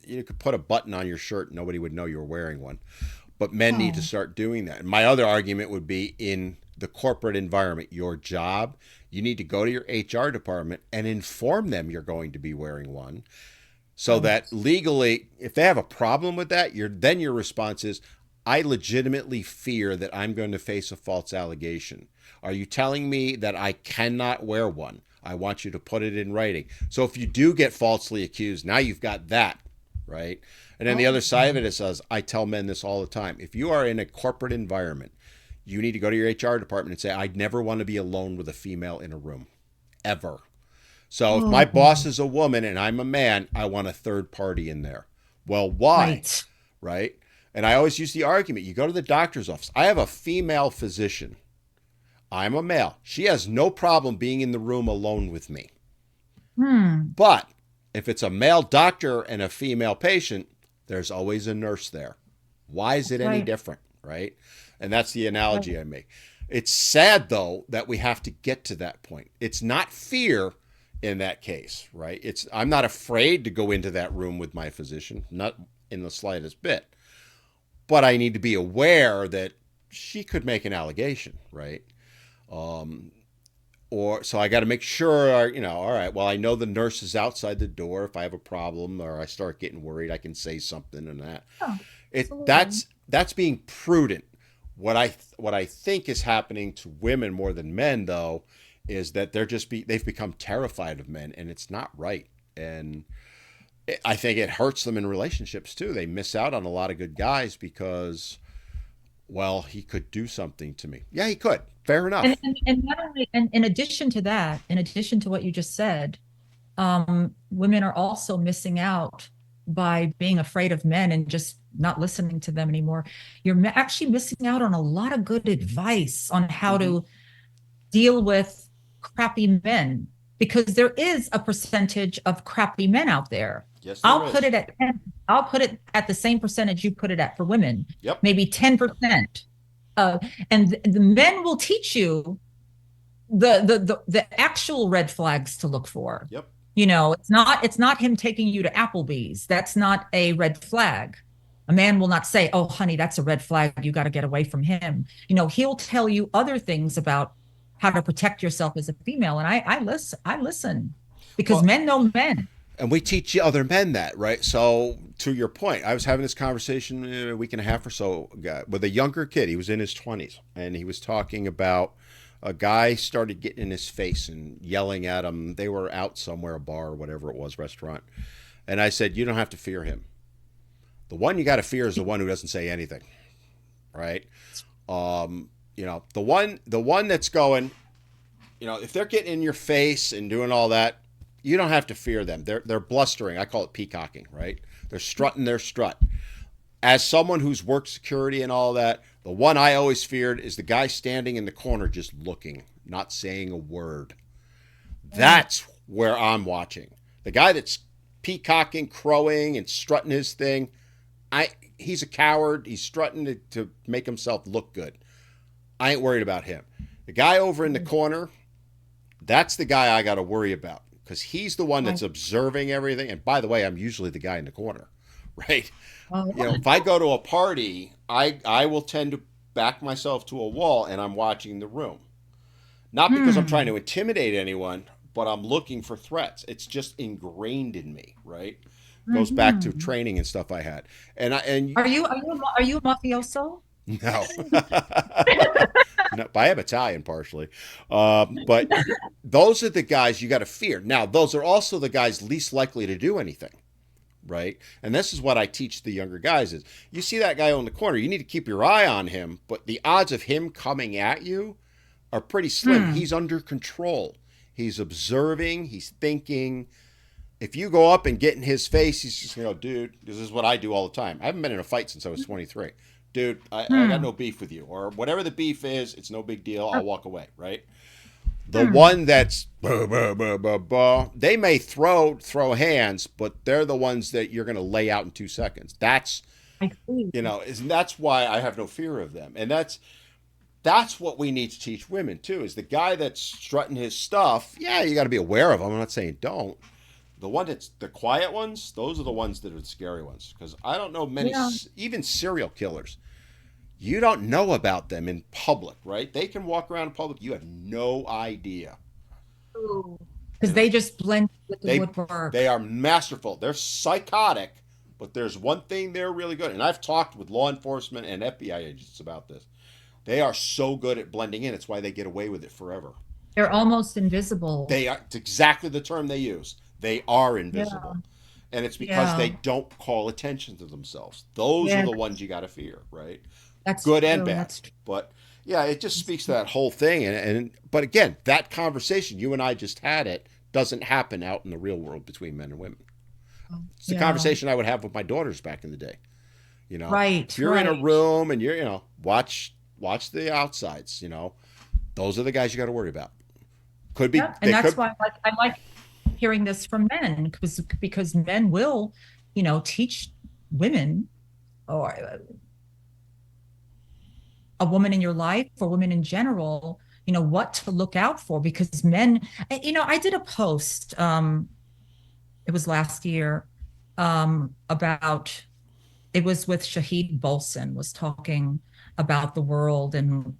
you could put a button on your shirt, and nobody would know you were wearing one. But men need to Oh, start doing that. And my other argument would be in the corporate environment, your job, you need to go to your HR department and inform them you're going to be wearing one so oh, that legally, if they have a problem with that, your response is, I legitimately fear that I'm going to face a false allegation. Are you telling me that I cannot wear one? I want you to put it in writing. So if you do get falsely accused, now you've got that, right? And then the oh, other side of it is, as I tell men this all the time, if you are in a corporate environment, you need to go to your HR department and say, I'd never want to be alone with a female in a room, ever. So if my boss oh, is a woman and I'm a man, I want a third party in there. Well, why? right. Right? And I always use the argument, you go to the doctor's office. I have a female physician. I'm a male. She has no problem being in the room alone with me. Hmm. But if it's a male doctor and a female patient, there's always a nurse there. Why is it That's any right. different? Right? And that's the Right. analogy I make. It's sad, though, that we have to get to that point. It's not fear in that case, right? I'm not afraid to go into that room with my physician, not in the slightest bit. But I need to be aware that she could make an allegation, right? Um, or so I got to make sure, all right, well, I know the nurse is outside the door. If I have a problem or I start getting worried, I can say something and that. Oh, It absolutely. that's being prudent. What I think is happening to women more than men, though, is that they've become terrified of men, and it's not right. And I think it hurts them in relationships too. They miss out on a lot of good guys because, well, he could do something to me. Yeah, he could. Fair And, enough. and not only, and in addition to that, in addition to what you just said, women are also missing out by being afraid of men and just not listening to them anymore. You're actually missing out on a lot of good advice on how Mm-hmm. to deal with crappy men because there is a percentage of crappy men out there. Yes, there I'll put is. it at 10, I'll put it at the same percentage you put it at for women, Yep. maybe 10%. Uh, and the men will teach you the actual red flags to look for. Yep. It's not him taking you to Applebee's. That's not a red flag. A man will not say, "Oh, honey, that's a red flag. You got to get away from him." He'll tell you other things about how to protect yourself as a female. And I listen because Well, men know men. and we teach other men that, right? So, to your point, I was having this conversation a week and a half or so ago with a younger kid. He was in his 20s, and he was talking about a guy started getting in his face and yelling at him. They were out somewhere, a bar or whatever it was, restaurant. And I said, you don't have to fear him. The one you got to fear is the one who doesn't say anything, right? The one that's going, if they're getting in your face and doing all that, you don't have to fear them. They're blustering. I call it peacocking, right? They're strutting their strut. As someone who's worked security and all that, the one I always feared is the guy standing in the corner just looking, not saying a word. That's where I'm watching. The guy that's peacocking, crowing, and strutting his thing, he's a coward. He's strutting to make himself look good. I ain't worried about him. The guy over in the corner, that's the guy I got to worry about because he's the one that's Oh, observing everything. And by the way, I'm usually the guy in the corner, right? oh, If I go to a party, I will tend to back myself to a wall and I'm watching the room. Not because I'm trying hmm. to intimidate anyone, but I'm looking for threats. It's just ingrained in me, right? Goes back to Mhm. training and stuff I had. And I and Are you a mafioso? No. No, I am Italian partially. But those are the guys you got to fear. Now, those are also the guys least likely to do anything, right? And this is what I teach the younger guys is you see that guy on the corner, you need to keep your eye on him, but the odds of him coming at you are pretty slim. Hmm. He's under control. He's observing, he's thinking. If you go up and get in his face, he's just going to go, dude, this is what I do all the time. I haven't been in a fight since I was 23. Dude, I got Hmm. no beef with you. Or whatever the beef is, it's no big deal. I'll walk away, right? The Hmm. one that's bah, bah, bah, bah, bah, they may throw hands, but they're the ones that you're going to lay out in 2 seconds. That's I see. that's why I have no fear of them, and that's what we need to teach women too. Is the guy that's strutting his stuff? Yeah, you got to be aware of them. I'm not saying don't. The one that's the quiet ones, those are the ones that are the scary ones. Because I don't know many, Yeah. even serial killers. You don't know about them in public, right? They can walk around in public. You have no idea. Because You know, they just blend with the they woodwork. they are masterful. They're psychotic, but there's one thing they're really good. And I've talked with law enforcement and FBI agents about this. They are so good at blending in. It's why they get away with it forever. They're almost invisible. They are. It's exactly the term they use. They are Yeah. invisible, and it's because they Yeah. don't call attention to themselves. Those are Yeah. the ones you got to fear, right? That's Good and true. bad. That's true. But yeah, it just speaks to that whole thing. And but again, that conversation you and I just had it doesn't happen out in the real world between men and women. It's the Yeah. conversation I would have with my daughters back in the day. If Right. you're in a Right. room and you're watch the outsides. Those are the guys you got to worry about. Could be Yeah. And they that's could why I like hearing this from men because men will, teach women or a woman in your life or women in general, what to look out for because men, I did a post, it was last year, about it was with Shahid Bolson was talking about the world and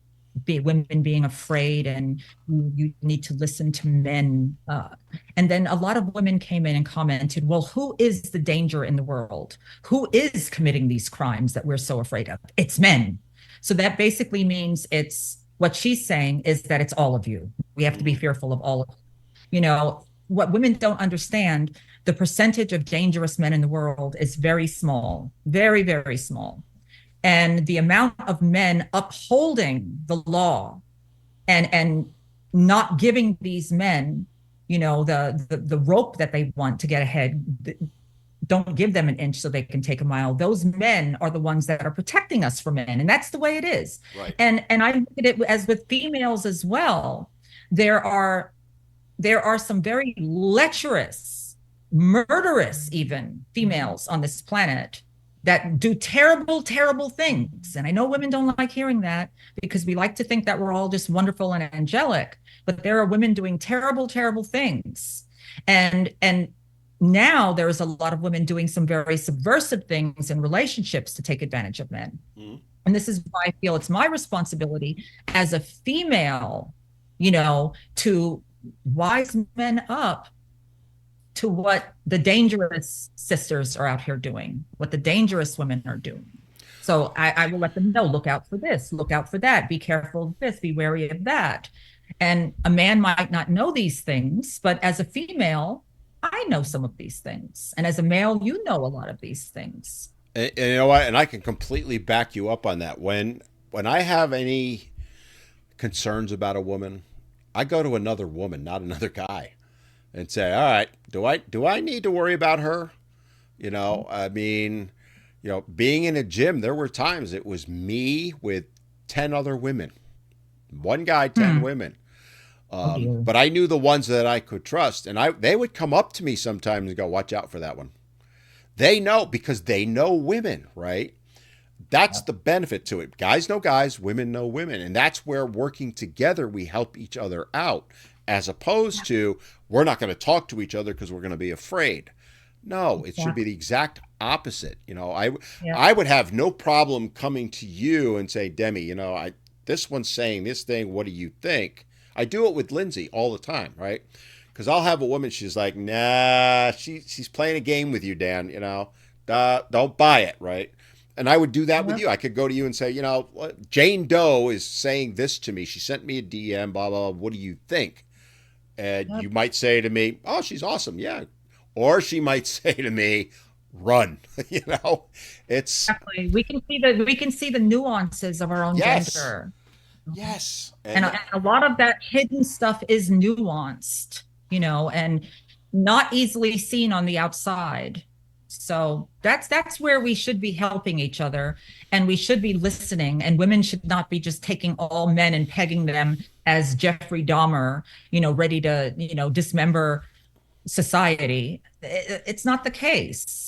women being afraid and you need to listen to men. And then a lot of women came in and commented, well, who is the danger in the world? Who is committing these crimes that we're so afraid of? It's men. So that basically means it's what she's saying is that it's all of you. We have to be mm-hmm. fearful of all of what women don't understand, the percentage of dangerous men in the world is very small, very, very small. And the amount of men upholding the law and not giving these men, the rope that they want to get ahead, don't give them an inch so they can take a mile. Those men are the ones that are protecting us from men. And that's the way it is. Right. And I look at it as with females as well. There are there are some very lecherous, murderous, even females on this planet that do terrible, terrible things. And I know women don't like hearing that because we like to think that we're all just wonderful and angelic, but there are women doing terrible, terrible things. And now there is a lot of women doing some very subversive things in relationships to take advantage of men. Mm-hmm. And this is why I feel it's my responsibility as a female, to wise men up to what the dangerous sisters are out here doing, what the dangerous women are doing. So I will let them know, look out for this, look out for that, be careful of this, be wary of that. And a man might not know these things, but as a female, I know some of these things. And as a male, you know a lot of these things. And you know what? And I can completely back you up on that. When I have any concerns about a woman, I go to another woman, not another guy, and say, "All right, do I need to worry about her?" I mean, being in a gym, there were times it was me with 10 other women, one guy, 10 Hmm. women. Oh dear. But I knew the ones that I could trust, and they would come up to me sometimes and go, "Watch out for that one." They know because they know women, right? That's the benefit to it. Guys know guys, women know women. And that's where working together, we help each other out, as opposed to we're not going to talk to each other because we're going to be afraid. No, it should be Exactly. the exact opposite. Yeah. I would have no problem coming to you and say, Demi, this one's saying this thing. What do you think? I do it with Lindsay all the time, right? Because I'll have a woman, she's like, nah, she's playing a game with you, Dan, don't buy it, right? And I would do that with Yep. you. I could go to you and say, you know, Jane Doe is saying this to me. She sent me a DM, blah, blah, blah. What do you think? And Yep. you might say to me, oh, she's awesome. Yeah. Or she might say to me, run. You know, it's, Exactly. We can see the nuances of our own yes, gender. yes. And a lot of that hidden stuff is nuanced, and not easily seen on the outside. So that's where we should be helping each other, and we should be listening, and women should not be just taking all men and pegging them as Jeffrey Dahmer, ready to, dismember society. It's not the case.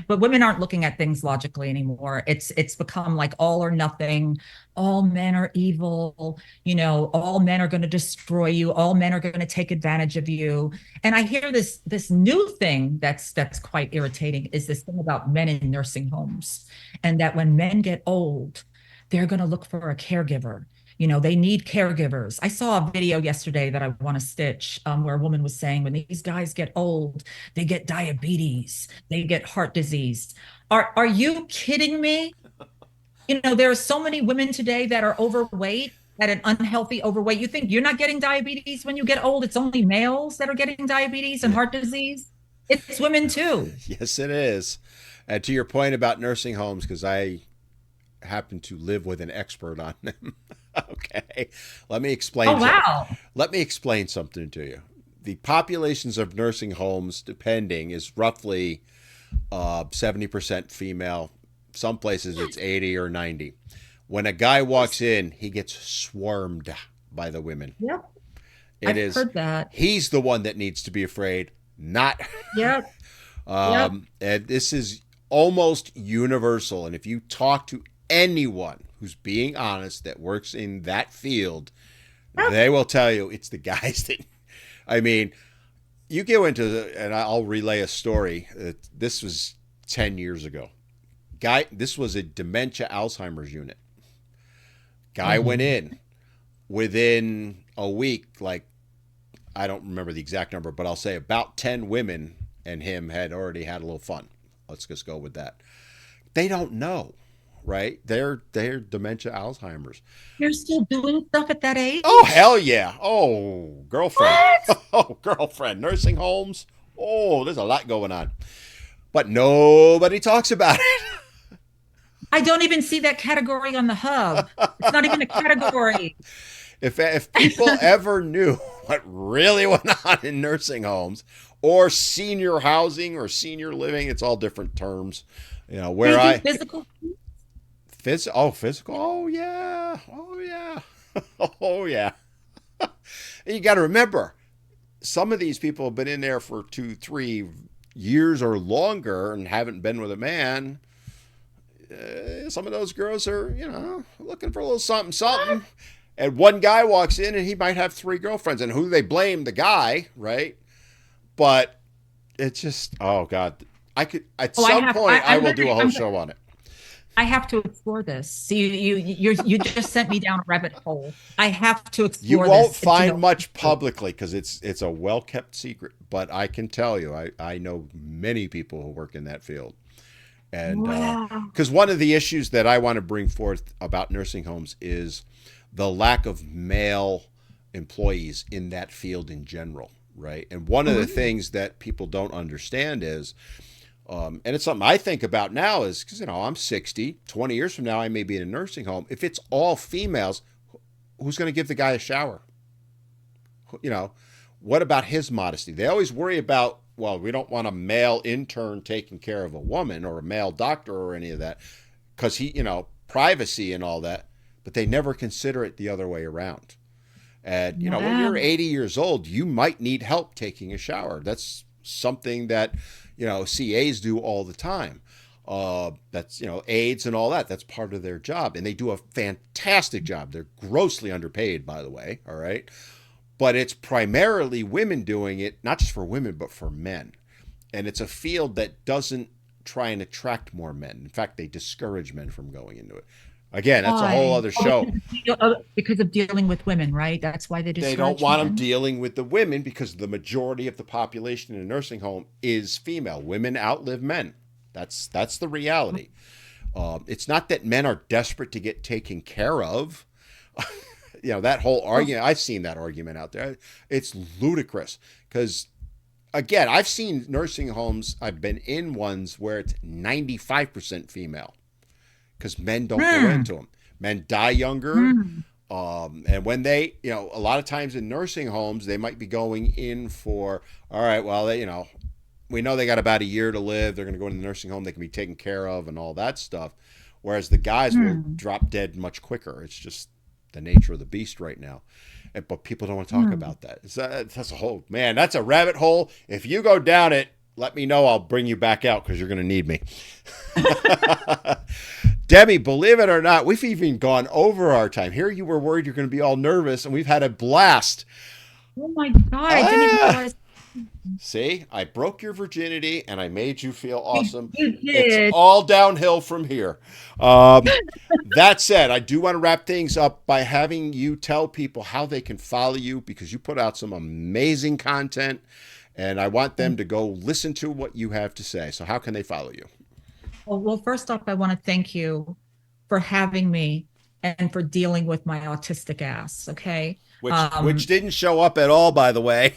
But women aren't looking at things logically anymore. It's become like all or nothing. All men are evil. All men are going to destroy you. All men are going to take advantage of you. And I hear this new thing that's quite irritating, is this thing about men in nursing homes, and that when men get old, they're going to look for a caregiver. They need caregivers. I saw a video yesterday that I want to stitch, where a woman was saying when these guys get old, they get diabetes, they get heart disease. Are you kidding me? There are so many women today that are overweight, at an unhealthy overweight. You think you're not getting diabetes when you get old? It's only males that are getting diabetes and yeah, heart disease. It's women too. yes, it is. And to your point about nursing homes, because I happen to live with an expert on them. Okay. Let me explain Oh, something. wow. Let me explain something to you. The populations of nursing homes, depending, is roughly 70% female. Some places it's 80 or 90. When a guy walks in, he gets swarmed by the women. Yep. It I've is, heard that. he's the one that needs to be afraid, not. Yep. Yep. And this is almost universal. And if you talk to anyone who's being honest that works in that field, Yep. they will tell you it's the guys that, I mean, you go into and I'll relay a story. This was 10 years ago. This was a dementia Alzheimer's unit. Guy went Mhm. in within a week, like, I don't remember the exact number, but I'll say about 10 women and him had already had a little fun. Let's just go with that. They don't know, right? They're dementia Alzheimer's. You're still doing stuff at that Oh age? hell yeah. Oh, girlfriend. What? Oh, girlfriend. Nursing homes. Oh, there's a lot going on. But nobody talks about I don't even see that category on the hub. It's not even a category. it. If people ever knew what really went on in nursing homes or senior housing or senior living, it's all different terms. You know, They where do I physical. physical. Oh yeah. Oh yeah. Oh yeah. And you got to remember, some of these people have been in there for 2, 3 years or longer and haven't been with a man. Some of those girls are, looking for a little something, something. And one guy walks in and he might have 3 girlfriends. And who they blame? The guy, right? But it's just, oh God. I could, at Oh, I some have. point, I I'm will gonna. do a whole I'm. show on it. I have to explore this. See, you just sent me down a rabbit hole. I have to You explore won't this and to find know. much publicly because it's a well kept secret. But I can tell you, I know many people who work in that field. And Wow. because one of the issues that I want to bring forth about nursing homes is the lack of male employees in that field in general, right? And one of the Mhm. things that people don't understand is, and it's something I think about now, is because, I'm 60, 20 years from now, I may be in a nursing home. If it's all females, who's going to give the guy a shower? You know, what about his modesty? They always worry about, well, we don't want a male intern taking care of a woman or a male doctor or any of that because privacy and all that, but they never consider it the other way around. And, when you're Wow. 80 years old, you might need help taking a shower. That's something that, CAs do all the time. That's, aides and all that. That's part of their job. And they do a fantastic job. They're grossly underpaid, by the way. All right. But it's primarily women doing it, not just for women, but for men. And it's a field that doesn't try and attract more men. In fact, they discourage men from going into it. Again, that's a whole Why? other Oh, show. because of dealing with women, right? That's why they They don't discourage want them men. dealing with the women because the majority of the population in a nursing home is female. Women outlive men. That's the reality. It's not that men are desperate to get taken care of. That whole Oh, argument, I've seen that argument out there. It's ludicrous because, again, I've seen nursing homes, I've been in ones where it's 95% female because men don't go hmm, into them. Men die younger. hmm, And when they, a lot of times in nursing homes, they might be going in for, all right, well, we know they got about a year to live. They're going to go into the nursing home. They can be taken care of and all that stuff. Whereas the guys will hmm, drop dead much quicker. It's just the nature of the beast right now. But people don't want to talk hmm. about that. That's a whole, man, that's a rabbit hole. If you go down it, let me know. I'll bring you back out because you're going to need me. Demi, believe it or not, we've even gone over our time. Here you were worried you're going to be all nervous, and we've had a blast. Oh my God, I didn't even Ah! realize See, I broke your virginity and I made you feel you, awesome. you It's did. all downhill from here. Um, that said, I do want to wrap things up by having you tell people how they can follow you because you put out some amazing content and I want them to go listen to what you have to say. So, how can they follow you? Well, first off, I want to thank you for having me and for dealing with my autistic ass. Okay. Which didn't show up at all, by the way.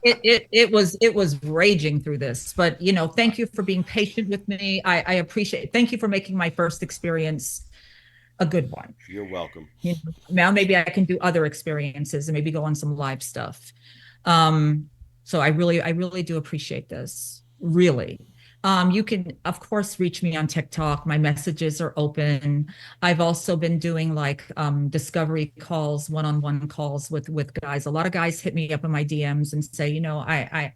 It was raging through this, but thank you for being patient with me. I appreciate it. Thank you for making my first experience a good one. You're welcome. Now maybe I can do other experiences and maybe go on some live stuff. Um, so I really do appreciate this. Really. You can, of course, reach me on TikTok. My messages are open. I've also been doing like discovery calls, one-on-one calls with guys. A lot of guys hit me up in my DMs and say,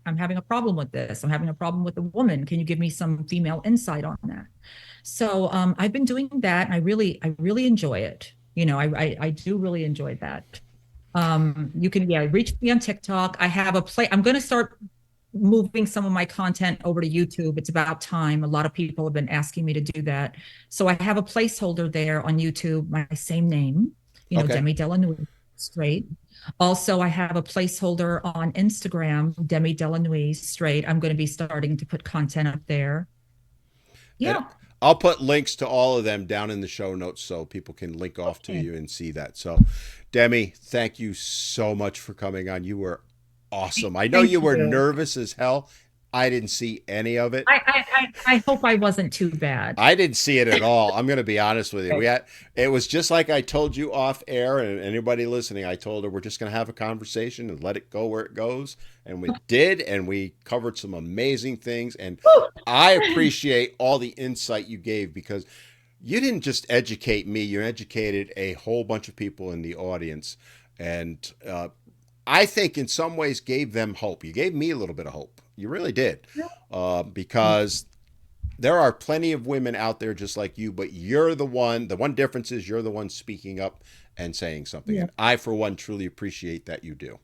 I'm having a problem with this. I'm having a problem with a woman. Can you give me some female insight on that? So I've been doing that, and I really enjoy it. I do really enjoy that. You can, yeah, reach me on TikTok. I have a play. I'm going to start moving some of my content over to YouTube. It's about time. A lot of people have been asking me to do that. So I have a placeholder there on YouTube, my same name, Okay. Demi Delanui, straight. Also, I have a placeholder on Instagram, Demi Delanui, straight. I'm going to be starting to put content up there. And Yeah. I'll put links to all of them down in the show notes so people can link off to Okay. you and see that. So, Demi, thank you so much for coming on. You were awesome. I know Thank you were you. nervous as hell. I didn't see any of it. I hope I wasn't too bad. I didn't see it at all. I'm going to be honest with you. Okay. It was just like I told you off air, and anybody listening, I told her we're just going to have a conversation and let it go where it goes, and we did, and we covered some amazing things, and I appreciate all the insight you gave because you didn't just educate me; you educated a whole bunch of people in the audience, and I think in some ways gave them hope. You gave me a little bit of hope. You really did, because there are plenty of women out there just like you, but you're the one. The one difference is you're the one speaking up and saying something. Yeah. And I, for one, truly appreciate that you do.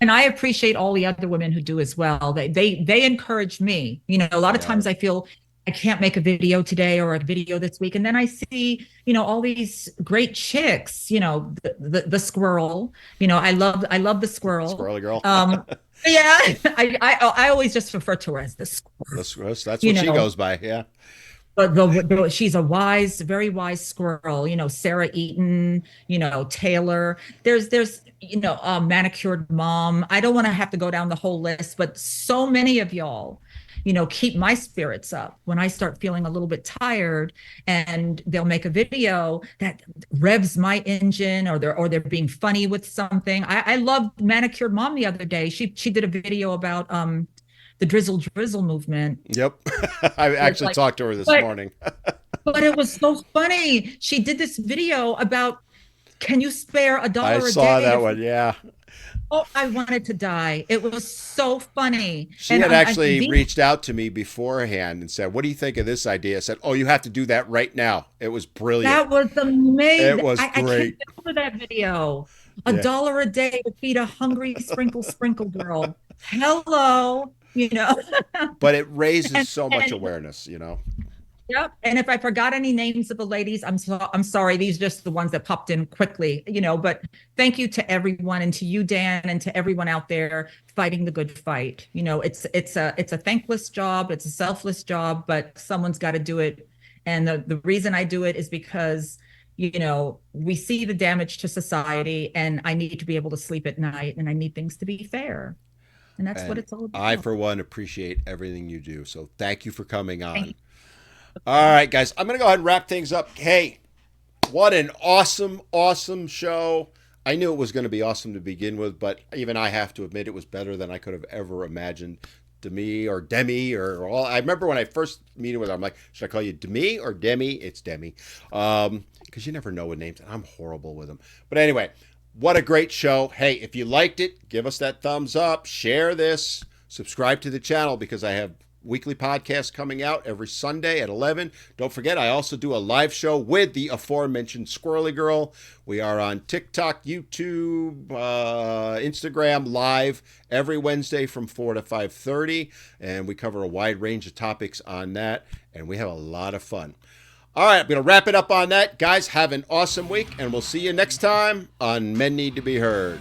And I appreciate all the other women who do as well. They encourage me. A lot of They times are. I feel I can't make a video today or a video this week, and then I see all these great chicks. The squirrel. I love the squirrel. Squirrely girl. Yeah, I always just refer to her as the squirrel. That's You what she know, goes by. Yeah. but she's a wise, very wise squirrel. Sarah Eaton, Taylor. There's manicured mom. I don't want to have to go down the whole list, but so many of y'all, keep my spirits up when I start feeling a little bit tired, and they'll make a video that revs my engine, or they're being funny with something. I loved manicured mom the other day. She did a video about the drizzle drizzle movement. Yep. I It's actually like, talked to her this but morning. but it was so funny. She did this video about, can you spare a I dollar a saw day that to one. Yeah. oh, I wanted to die. It was so funny. She And had I'm actually these reached out to me beforehand and said, "What do you think of this idea?" I said, "Oh, you have to do that right now." It was brilliant. That was It amazing. was I can't great. get over that video. A Yeah. dollar a day to feed a hungry sprinkle girl. Hello, But it raises and, so much and awareness. yep. And if I forgot any names of the ladies, I'm sorry. These are just the ones that popped in quickly, but thank you to everyone, and to you, Dan, and to everyone out there fighting the good fight. It's a thankless job, it's a selfless job, but someone's got to do it And the reason I do it is because, we see the damage to society, and I need to be able to sleep at night, and I need things to be fair. And that's what And it's all I, about. for one, appreciate everything you do. So thank you for coming Thank on. you. All right, guys, I'm going to go ahead and wrap things up. Hey, what an awesome, awesome show. I knew it was going to be awesome to begin with, but even I have to admit it was better than I could have ever imagined. Demi or all. I remember when I first meeting with her, I'm like, should I call you Demi or Demi? It's Demi. Because you never know with names, and I'm horrible with them. But anyway, what a great show. Hey, if you liked it, give us that thumbs up, share this, subscribe to the channel because I have weekly podcasts coming out every Sunday at 11. Don't forget, I also do a live show with the aforementioned Squirrely Girl. We are on TikTok, YouTube, Instagram live every Wednesday from 4 to 5:30, and we cover a wide range of topics on that, and we have a lot of fun. All right, I'm going to wrap it up on that. Guys, have an awesome week, and we'll see you next time on Men Need to Be Heard.